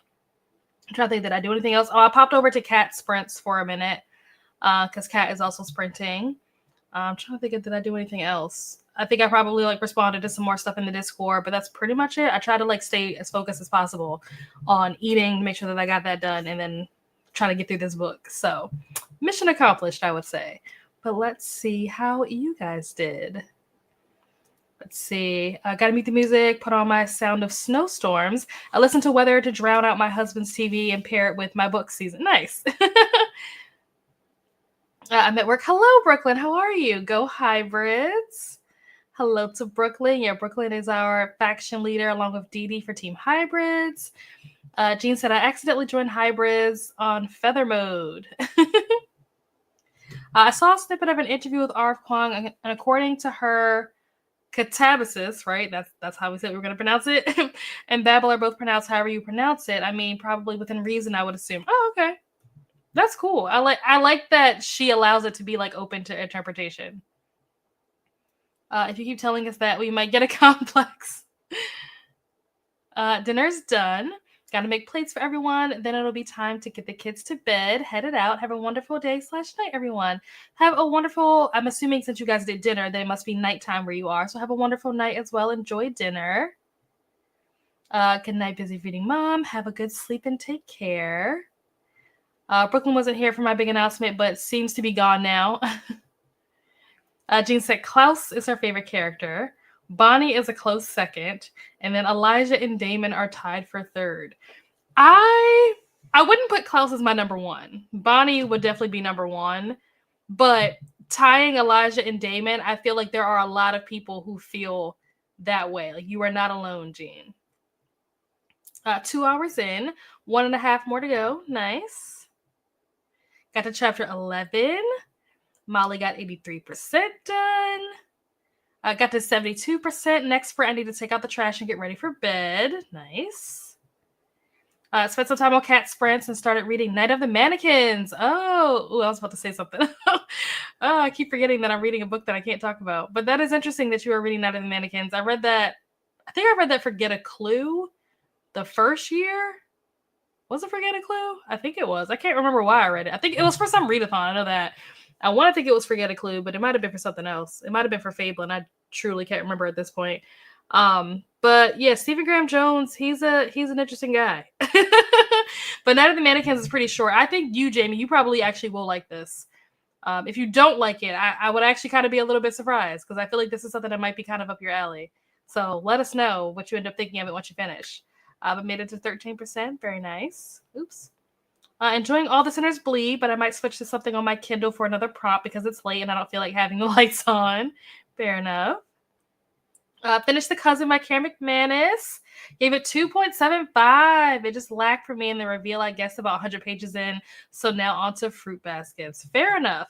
Speaker 2: I'm trying to think, did I do anything else? Oh, I popped over to Cat Sprints for a minute because Cat is also sprinting. I'm trying to think of, did I do anything else? I think I probably like responded to some more stuff in the Discord, but that's pretty much it. I try to like stay as focused as possible on eating, make sure that I got that done, and then trying to get through this book. So mission accomplished, I would say. But let's see how you guys did. Let's see. I got to mute the music, put on my sound of snowstorms. I listen to weather to drown out my husband's TV and pair it with my book season. Nice. I'm at work. Hello, Brooklyn. How are you? Go Hybrids. Hello to Brooklyn. Yeah, Brooklyn is our faction leader along with Dee Dee for Team Hybrids. Jean said, I accidentally joined Hybrids on Feather Mode. I saw a snippet of an interview with Arv Kwong, and according to her, Catabasis, right? That's how we said we were going to pronounce it. And Babel are both pronounced however you pronounce it. I mean, probably within reason, I would assume. Oh, okay. That's cool. I like that she allows it to be like open to interpretation. If you keep telling us that, we might get a complex. Dinner's done. Got to make plates for everyone. Then it'll be time to get the kids to bed. Headed out. Have a wonderful day/night, everyone. Have a wonderful, I'm assuming since you guys did dinner, then it must be nighttime where you are. So have a wonderful night as well. Enjoy dinner. Good night, busy feeding mom. Have a good sleep and take care. Brooklyn wasn't here for my big announcement, but seems to be gone now. Jean said Klaus is her favorite character. Bonnie is a close second. And then Elijah and Damon are tied for third. I wouldn't put Klaus as my number one. Bonnie would definitely be number one. But tying Elijah and Damon, I feel like there are a lot of people who feel that way. Like, you are not alone, Jean. 2 hours in. 1.5 more to go. Nice. Got to chapter 11. Molly got 83% done. I got to 72%. Next sprint, I need to take out the trash and get ready for bed. Nice. Spent some time on Cat Sprints and started reading Night of the Mannequins. Oh, I was about to say something. I keep forgetting that I'm reading a book that I can't talk about. But that is interesting that you are reading Night of the Mannequins. I read that for Get a Clue the first year. Was it for Get a Clue? I think it was. I can't remember why I read it. I think it was for some readathon. I know that. I want to think it was for Get a Clue, but it might have been for something else. It might have been for Fable, and I truly can't remember at this point. But yeah, Stephen Graham Jones, he's an interesting guy. But Night of the Mannequins is pretty short. I think you, Jamie, you probably actually will like this. If you don't like it, I would actually kind of be a little bit surprised because I feel like this is something that might be kind of up your alley. So let us know what you end up thinking of it once you finish. But made it to 13%. Very nice. Oops. Enjoying All the Sinners Bleed, but I might switch to something on my Kindle for another prompt because it's late and I don't feel like having the lights on. Fair enough. Finished The Cousin by Karen McManus. Gave it 2.75. It just lacked for me in the reveal, I guess, about 100 pages in. So now on to Fruit Baskets. Fair enough,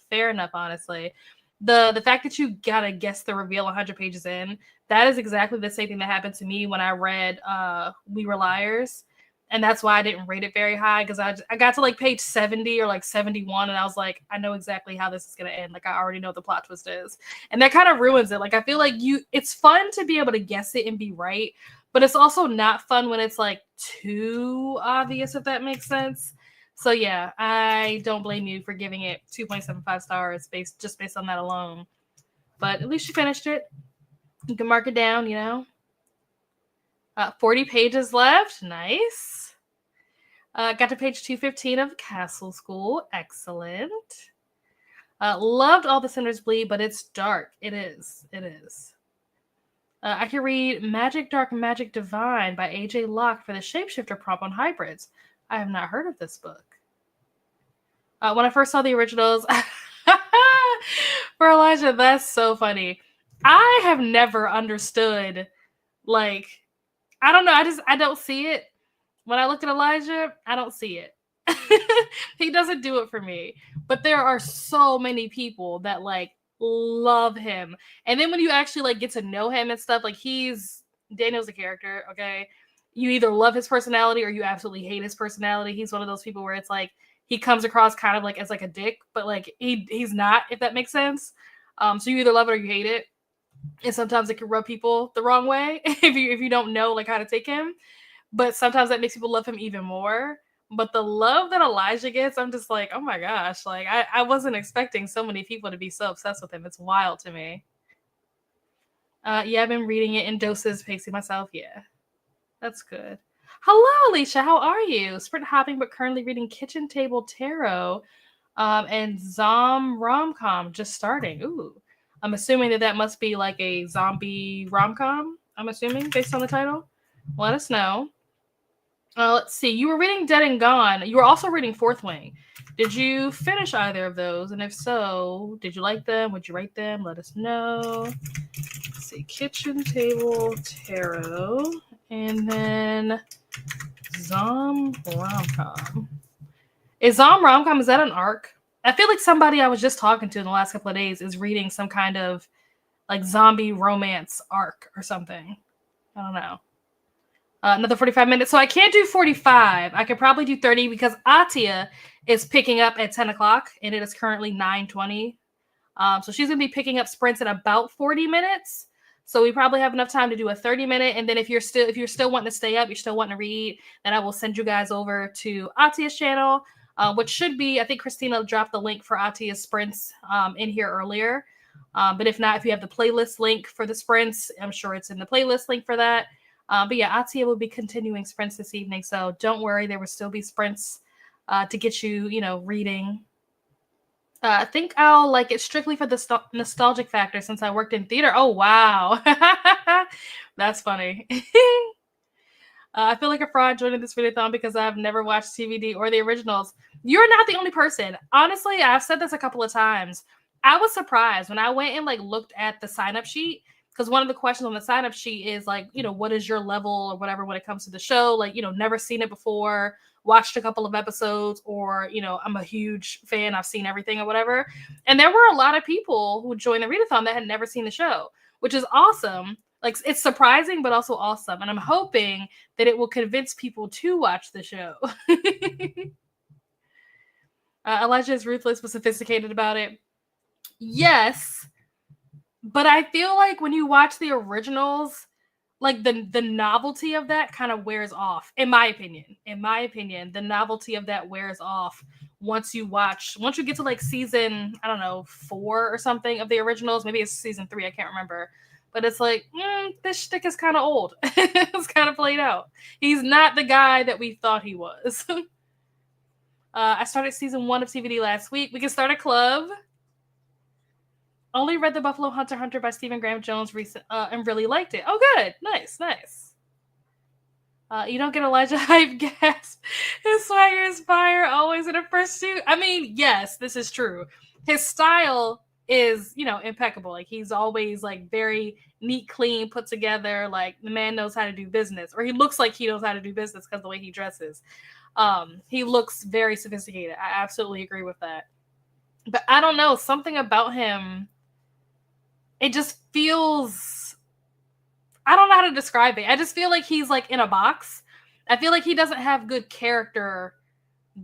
Speaker 2: honestly. The fact that you gotta guess the reveal 100 pages in, that is exactly the same thing that happened to me when I read We Were Liars. And that's why I didn't rate it very high, because I got to like page 70 or like 71, and I was like, I know exactly how this is going to end. Like, I already know what the plot twist is. And that kind of ruins it. Like, I feel like it's fun to be able to guess it and be right, but it's also not fun when it's like too obvious, if that makes sense. So yeah, I don't blame you for giving it 2.75 stars based on that alone. But at least you finished it. You can mark it down, 40 pages left. Nice. Got to page 215 of Castle School. Excellent. Loved All the Sinners Bleed, but it's dark. It is. I can read Magic Dark Magic Divine by AJ Locke for the Shapeshifter prop on hybrids. I have not heard of this book. When I first saw the originals, for Elijah, that's so funny. I have never understood, like, I don't know. I don't see it. When I look at Elijah, I don't see it. He doesn't do it for me. But there are so many people that like love him. And then when you actually like get to know him and stuff, like Daniel's a character, okay? You either love his personality or you absolutely hate his personality. He's one of those people where it's like he comes across kind of like as like a dick, but like he's not, if that makes sense. So you either love it or you hate it. And sometimes it can rub people the wrong way if you don't know like how to take him. But sometimes that makes people love him even more. But the love that Elijah gets, I'm just like, oh my gosh, like I wasn't expecting so many people to be so obsessed with him. It's wild to me. Yeah, I've been reading it in doses, pacing myself. Yeah, that's good. Hello, Alicia. How are you? Sprint hopping, but currently reading Kitchen Table Tarot and Zom Rom-Com, just starting. Ooh. I'm assuming that must be like a zombie rom-com, I'm assuming, based on the title. Let us know. Let's see. You were reading Dead and Gone. You were also reading Fourth Wing. Did you finish either of those? And if so, did you like them? Would you rate them? Let us know. Let's see. Kitchen Table Tarot. And then Zom Rom-Com. Is Zom Rom-Com, is that an arc? I feel like somebody I was just talking to in the last couple of days is reading some kind of like zombie romance arc or something. I don't know. Another 45 minutes. So I can't do 45. I could probably do 30 because Atia is picking up at 10 o'clock and it is currently 9:20. So she's going to be picking up sprints in about 40 minutes. So we probably have enough time to do a 30-minute. And then if you're still wanting to stay up, you're still wanting to read, then I will send you guys over to Atia's channel, which should be, I think Christina dropped the link for Atia's sprints in here earlier. But if not, if you have the playlist link for the sprints, I'm sure it's in the playlist link for that. But yeah, Atia will be continuing sprints this evening, so don't worry. There will still be sprints to get you, reading. I think I'll like it strictly for the nostalgic factor since I worked in theater. Oh, wow. That's funny. I feel like a fraud joining this readathon because I've never watched TVD or the originals. You're not the only person. Honestly, I've said this a couple of times. I was surprised when I went and like looked at the sign-up sheet. Because one of the questions on the sign-up sheet is like, what is your level or whatever when it comes to the show? Like, never seen it before, watched a couple of episodes, or, I'm a huge fan, I've seen everything or whatever. And there were a lot of people who joined the readathon that had never seen the show, which is awesome. Like, it's surprising, but also awesome. And I'm hoping that it will convince people to watch the show. Elijah is ruthless but sophisticated about it. Yes. But I feel like when you watch the originals, like the novelty of that kind of wears off, in my opinion. In my opinion, the novelty of that wears off once you get to like season, I don't know, 4 or something of the originals. Maybe it's season 3, I can't remember. But it's like, this shtick is kind of old. It's kind of played out. He's not the guy that we thought he was. I started season 1 of TVD last week. We can start a club. Only read The Buffalo Hunter by Stephen Graham Jones and really liked it. Oh, good. Nice. You don't get Elijah hype gasp. His swagger is fire, always in a pursuit. I mean, yes, this is true. His style is, impeccable. Like, he's always, like, very neat, clean, put together. Like, the man knows how to do business. Or he looks like he knows how to do business because of the way he dresses. He looks very sophisticated. I absolutely agree with that. But I don't know. Something about him... It just feels, I don't know how to describe it. I just feel like he's like in a box. I feel like he doesn't have good character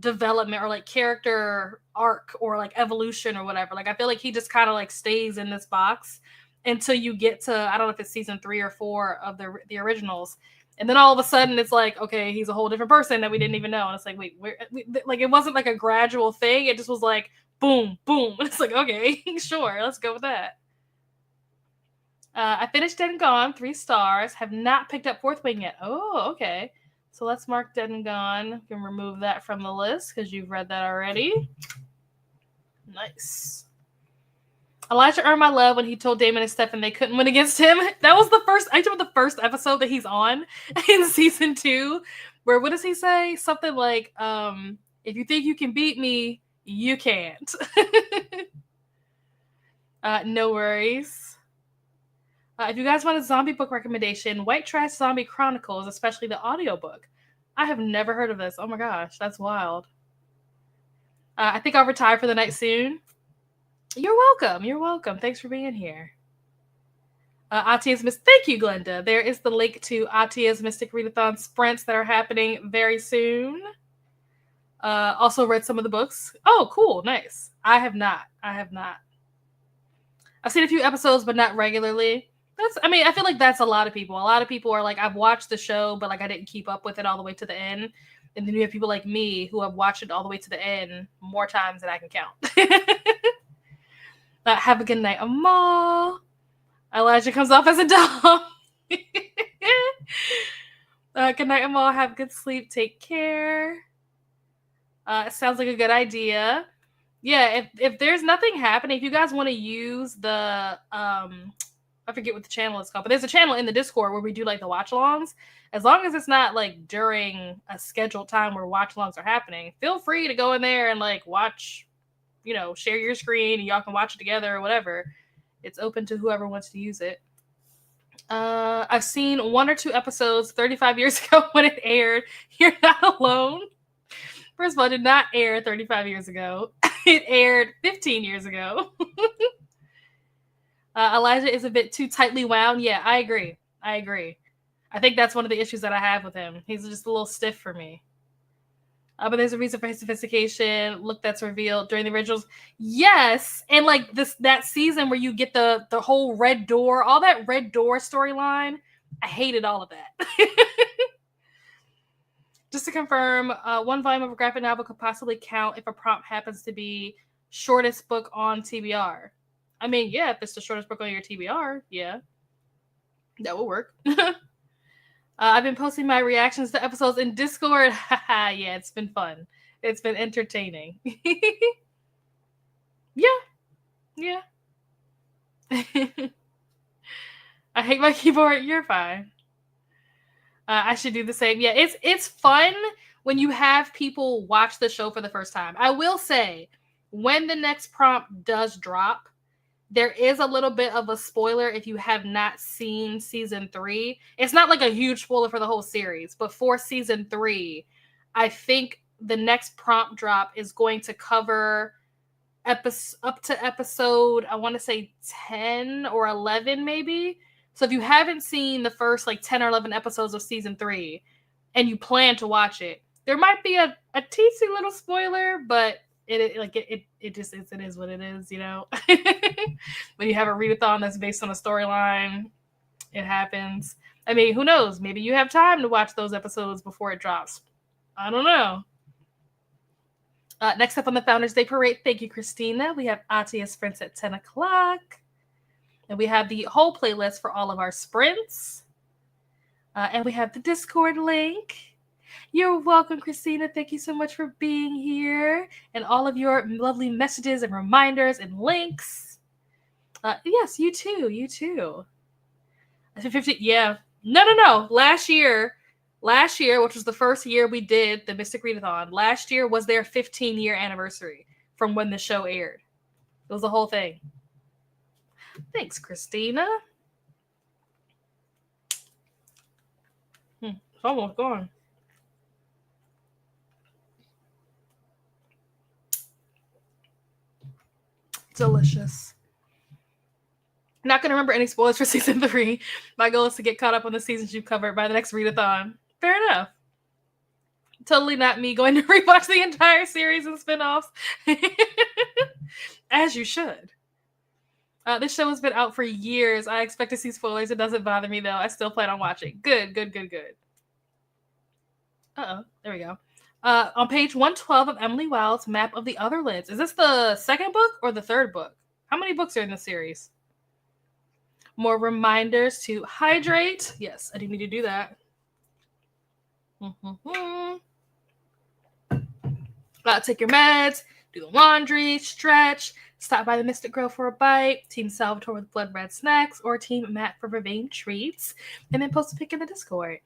Speaker 2: development or like character arc or like evolution or whatever. Like I feel like he just kind of like stays in this box until you get to, I don't know if it's season 3 or 4 of the originals. And then all of a sudden it's like, okay, he's a whole different person that we didn't even know. And it's like, wait, like it wasn't like a gradual thing. It just was like, boom, boom. It's like, okay, sure, let's go with that. I finished Dead and Gone, 3 stars. Have not picked up Fourth Wing yet. Oh, okay. So let's mark Dead and Gone. You can remove that from the list because you've read that already. Nice. Elijah earned my love when he told Damon and Stefan they couldn't win against him. That was the first episode that he's on in season 2, where what does he say? Something like, if you think you can beat me, you can't. No worries. If you guys want a zombie book recommendation, White Trash Zombie Chronicles, especially the audiobook. I have never heard of this. Oh my gosh, that's wild. I think I'll retire for the night soon. You're welcome. You're welcome. Thanks for being here. Atia's Thank you, Glenda. There is the link to Atia's Mystic Readathon sprints that are happening very soon. Also read some of the books. Oh, cool. Nice. I have not. I've seen a few episodes, but not regularly. I feel like that's a lot of people. A lot of people are like, I've watched the show, but like I didn't keep up with it all the way to the end. And then you have people like me who have watched it all the way to the end more times than I can count. Have a good night, Amal. Elijah comes off as a dog. Good night, Amal. Have good sleep. Take care. It sounds like a good idea. Yeah, if there's nothing happening, if you guys want to use the I forget what the channel is called, but there's a channel in the Discord where we do like the watch-alongs. As long as it's not like during a scheduled time where watch-alongs are happening, feel free to go in there and like watch, share your screen and y'all can watch it together or whatever. It's open to whoever wants to use it. I've seen 1 or 2 episodes 35 years ago when it aired. You're not alone. First of all, it did not air 35 years ago. It aired 15 years ago. Elijah is a bit too tightly wound. Yeah, I agree. I think that's one of the issues that I have with him. He's just a little stiff for me. But there's a reason for his sophistication. Look, that's revealed during the originals. Yes, and like that season where you get the whole Red Door, all that Red Door storyline. I hated all of that. Just to confirm, 1 volume of a graphic novel could possibly count if a prompt happens to be shortest book on TBR. I mean, yeah, if it's the shortest book on your TBR, yeah, that will work. I've been posting my reactions to episodes in Discord. Yeah, it's been fun. It's been entertaining. Yeah. I hate my keyboard. You're fine. I should do the same. Yeah, it's fun when you have people watch the show for the first time. I will say, when the next prompt does drop, there is a little bit of a spoiler if you have not seen season 3. It's not like a huge spoiler for the whole series, but for season 3, I think the next prompt drop is going to cover up to episode, I want to say 10 or 11 maybe. So if you haven't seen the first like 10 or 11 episodes of season 3 and you plan to watch it, there might be a teensy little spoiler, but it just is, it is what it is, When you have a readathon that's based on a storyline, it happens. I mean, who knows? Maybe you have time to watch those episodes before it drops. I don't know. Next up on the Founders Day Parade, thank you, Christina. We have Atia's sprints at 10 o'clock. And we have the whole playlist for all of our sprints. And we have the Discord link. You're welcome, Christina. Thank you so much for being here. And all of your lovely messages and reminders and links. Yes, you too. I said 50. Yeah. No. Last year, which was the first year we did the Mystic Readathon, last year was their 15-year anniversary from when the show aired. It was the whole thing. Thanks, Christina. It's almost gone. Delicious. Not going to remember any spoilers for season 3. My goal is to get caught up on the seasons you've covered by the next readathon. Fair enough. Totally not me going to rewatch the entire series and spinoffs. As you should. This show has been out for years. I expect to see spoilers. It doesn't bother me, though. I still plan on watching. Good. Uh-oh. There we go. On page 112 of Emily Wilde's Map of the Otherlands. Is this the second book or the third book? How many books are in the series? More reminders to hydrate. Yes, I do need to do that. Take your meds, do the laundry, stretch, Stop by the Mystic Grill for a bite, Team Salvatore with blood red snacks, or Team Matt for vervain treats, and then post a pic in the Discord.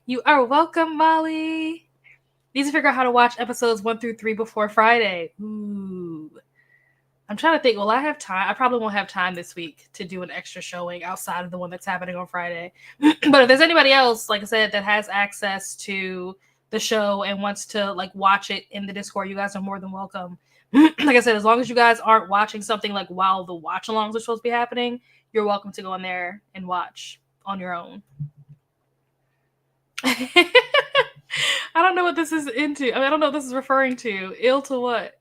Speaker 2: You are welcome, Molly. Need to figure out how to watch episodes 1 through 3 before Friday. Ooh. I'm trying to think, will I have time? I probably won't have time this week to do an extra showing outside of the one that's happening on Friday. But if there's anybody else, like I said, that has access to the show and wants to like watch it in the Discord, you guys are more than welcome. Like I said, as long as you guys aren't watching something like while the watch-alongs are supposed to be happening, you're welcome to go in there and watch on your own. I don't know what this is into. I mean, I don't know what this is referring to. Ill to what?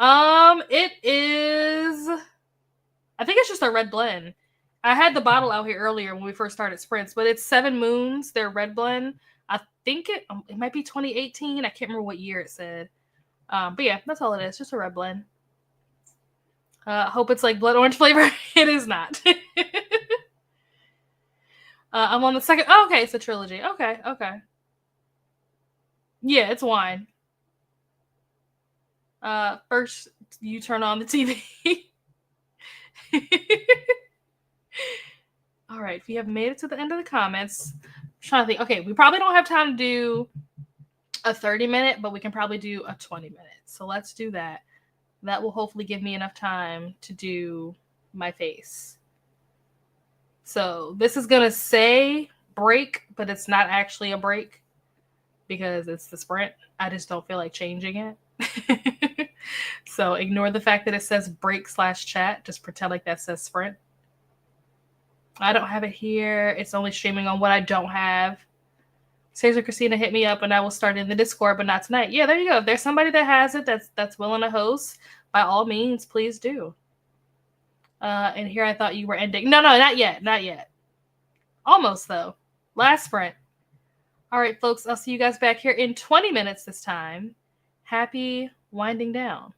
Speaker 2: It is, I think it's just a red blend. I had the bottle out here earlier when we first started Sprints, but it's 7 Moons, their red blend. I think it might be 2018. I can't remember what year it said. But yeah, that's all it is. Just a red blend. Hope it's like blood orange flavor. It is not. I'm on the second. Oh, okay, it's a trilogy. Okay. Yeah, it's wine. First, you turn on the TV. All right, if you have made it to the end of the comments, I'm trying to think. Okay, we probably don't have time to do a 30-minute, but we can probably do a 20-minute. So let's do that. That will hopefully give me enough time to do my face. So this is going to say break, but it's not actually a break because it's the Sprint. I just don't feel like changing it. So ignore the fact that it says break/chat. Just pretend like that says Sprint. I don't have it here. It's only streaming on what I don't have. Cesar Christina, hit me up and I will start in the Discord, but not tonight. Yeah, there you go. If there's somebody that has it that's willing to host, by all means, please do. And here I thought you were ending. No, not yet. Not yet. Almost, though. Last Sprint. All right, folks, I'll see you guys back here in 20 minutes this time. Happy winding down.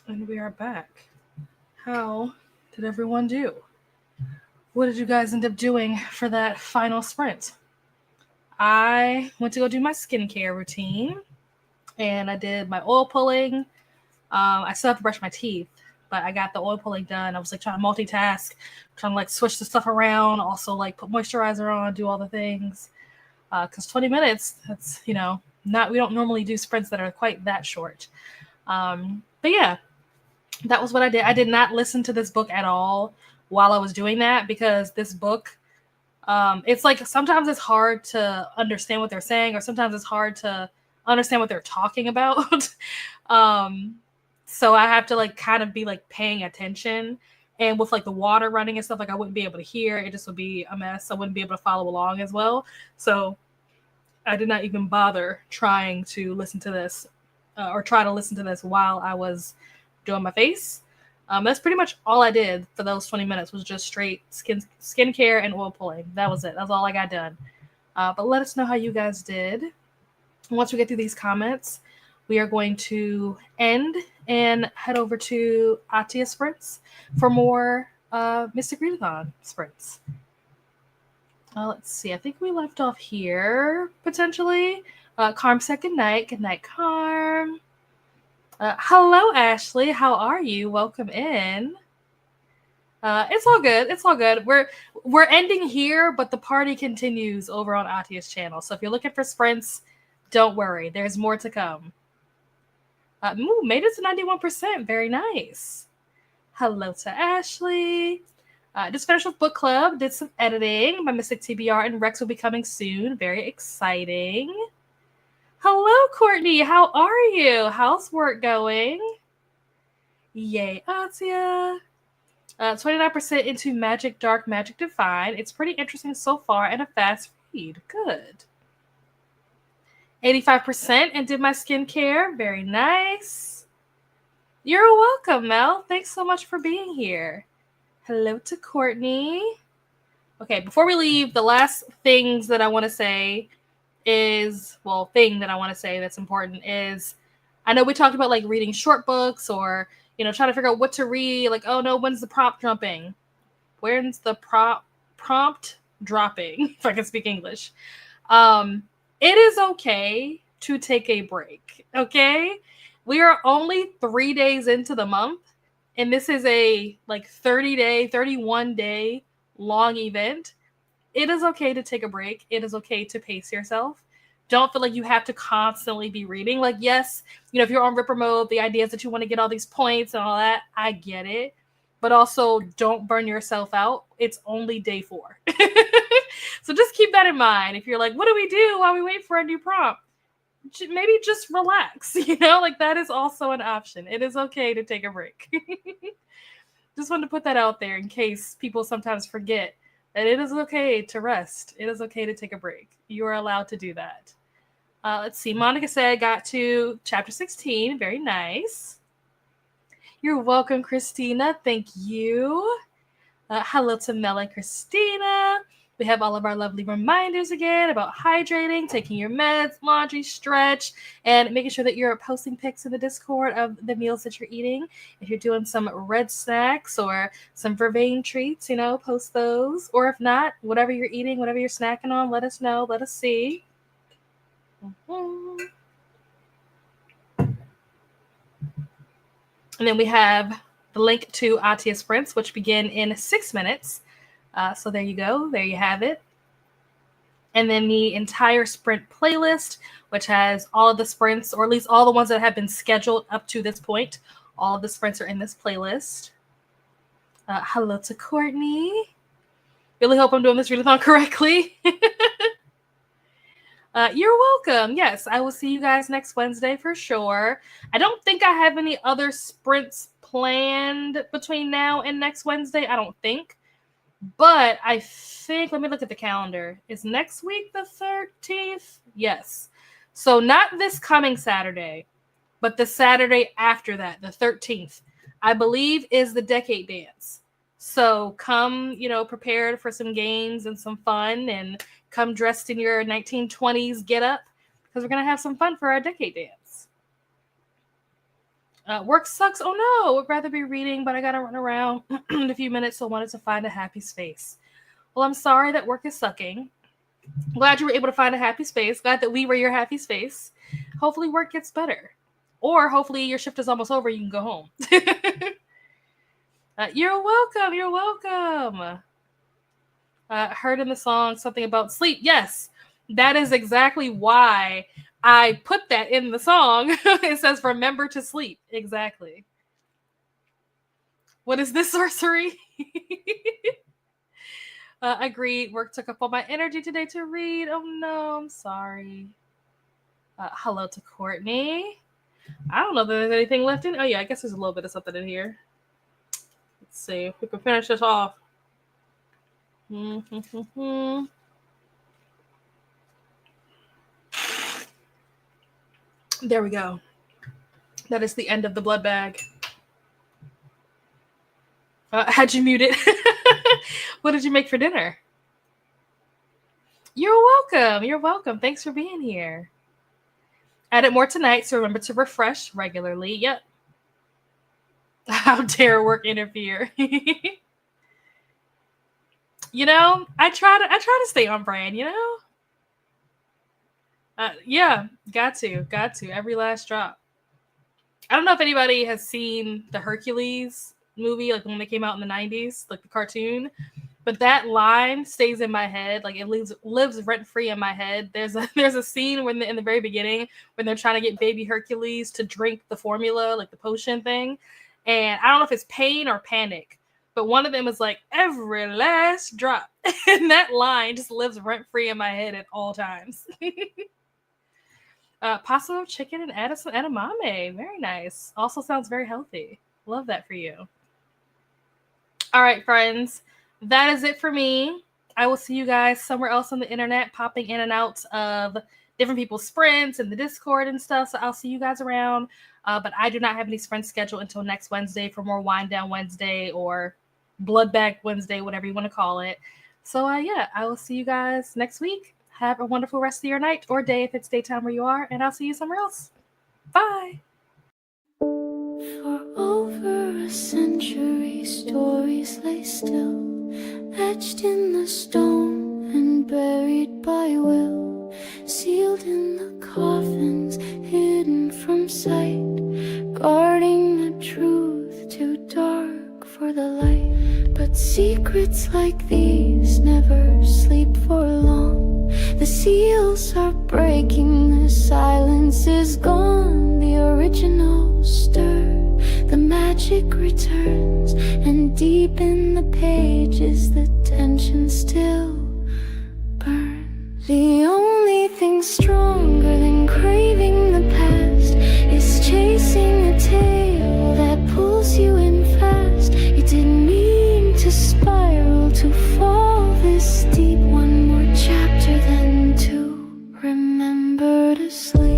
Speaker 2: And we are back. How did everyone do? What did you guys end up doing for that final sprint? I went to go do my skincare routine, and I did my oil pulling. I still have to brush my teeth, but I got the oil pulling done. I was like trying to multitask, trying to like switch the stuff around, also like put moisturizer on, do all the things. Because 20 minutes, that's, we don't normally do sprints that are quite that short. But yeah, that was what I did. I did not listen to this book at all while I was doing that, because this book, it's like sometimes it's hard to understand what they're saying, or sometimes it's hard to understand what they're talking about. So I have to like kind of be like paying attention, and with like the water running and stuff, like I wouldn't be able to hear. It just would be a mess. I wouldn't be able to follow along as well. So I did not even bother trying to listen to this or try to listen to this while I was doing my face. That's pretty much all I did for those 20 minutes, was just straight skincare and oil pulling. That was it. That's all I got done. But let us know how you guys did. Once we get through these comments, we are going to end and head over to Atia Sprints for more Mystic Readathon sprints. Let's see. I think we left off here, potentially. Carm said good night. Good night, Carm. Hello, Ashley. How are you? Welcome in. It's all good. It's all good. We're ending here, but the party continues over on Atia's channel. So if you're looking for sprints, don't worry. There's more to come. Made it to 91%. Very nice. Hello to Ashley. Just finished with book club. Did some editing. My Mystic TBR and Rex will be coming soon. Very exciting. Hello, Courtney. How are you? How's work going? Yay, Atia. 29% into Magic Dark Magic Divine. It's pretty interesting so far and a fast read. Good. 85% and did my skincare. Very nice. You're welcome, Mel. Thanks so much for being here. Hello to Courtney. Okay, before we leave, the last things that I want to say thing that I want to say that's important is, I know we talked about like reading short books or, trying to figure out what to read. Like, oh no, when's the prompt jumping? When's the prompt dropping? If I can speak English. It is okay to take a break, okay? We are only 3 days into the month, and this is a 30-day, 31-day long event. It is okay to take a break. It is okay to pace yourself. Don't feel like you have to constantly be reading. Like, yes, if you're on Ripper mode, the idea is that you want to get all these points and all that. I get it. But also, don't burn yourself out. It's only day 4. So just keep that in mind. If you're like, what do we do while we wait for a new prompt? Maybe just relax, that is also an option. It is okay to take a break. Just wanted to put that out there in case people sometimes forget that it is okay to rest. It is okay to take a break. You are allowed to do that. Let's see. Monica said got to chapter 16. Very nice. You're welcome, Christina. Thank you. Hello to Mel and Christina. We have all of our lovely reminders again about hydrating, taking your meds, laundry, stretch, and making sure that you're posting pics in the Discord of the meals that you're eating. If you're doing some red snacks or some vervain treats, post those. Or if not, whatever you're eating, whatever you're snacking on, let us know. Let us see. Mm-hmm. And then we have the link to Atia Sprints, which begin in 6 minutes. So there you go. There you have it. And then the entire sprint playlist, which has all of the sprints, or at least all the ones that have been scheduled up to this point. All of the sprints are in this playlist. Hello to Courtney. Really hope I'm doing this readathon correctly. You're welcome. Yes, I will see you guys next Wednesday for sure. I don't think I have any other sprints planned between now and next Wednesday. I don't think. But I think, let me look at the calendar. Is next week the 13th? Yes. So not this coming Saturday, but the Saturday after that, the 13th, I believe is the Decade Dance. So come, prepared for some games and some fun, and come dressed in your 1920s get up, because we're going to have some fun for our Decade Dance. Work sucks. Oh no, would rather be reading, but I got to run around in a few minutes, so I wanted to find a happy space. Well, I'm sorry that work is sucking. Glad you were able to find a happy space. Glad that we were your happy space. Hopefully work gets better. Or hopefully your shift is almost over, you can go home. You're welcome. You're welcome. Heard in the song something about sleep. Yes, that is exactly why I put that in the song. It says, remember to sleep. Exactly. What is this sorcery? Agreed. Work took up all my energy today to read. Oh no, I'm sorry. Hello to Courtney. I don't know if there's anything left in. Oh yeah, I guess there's a little bit of something in here. Let's see if we can finish this off. There we go. That is the end of the blood bag. How'd you mute it? What did you make for dinner? You're welcome. You're welcome. Thanks for being here. Edit more tonight, so remember to refresh regularly. Yep. How dare work interfere? I try to stay on brand, Yeah, got to. Every last drop. I don't know if anybody has seen the Hercules movie, like when they came out in the 90s, like the cartoon. But that line stays in my head, like it lives rent free in my head. There's a scene when in the very beginning when they're trying to get baby Hercules to drink the formula, like the potion thing, and I don't know if it's pain or panic, but one of them is like every last drop, and that line just lives rent free in my head at all times. Pasta with chicken and add some edamame, very nice. Also sounds very healthy. Love that for you. All right, friends. That is it for me. I will see you guys somewhere else on the internet, popping in and out of different people's sprints and the Discord and stuff. So I'll see you guys around. But I do not have any sprints scheduled until next Wednesday for more Wind Down Wednesday or Blood Bag Wednesday, whatever you want to call it. So yeah, I will see you guys next week. Have a wonderful rest of your night or day if it's daytime where you are. And I'll see you somewhere else. Bye.
Speaker 1: For over a century, stories lay still, etched in the stone and buried by will, sealed in the coffins, hidden from sight, guarding the truth too dark for the light. But secrets like these never sleep for long. The seals are breaking, the silence is gone, the original stir, the magic returns, and deep in the pages the tension still burns. The only thing stronger than craving the past is chasing a tale that pulls you in fast. You didn't mean to spiral, to fall this deep. One more chapter then to remember to sleep.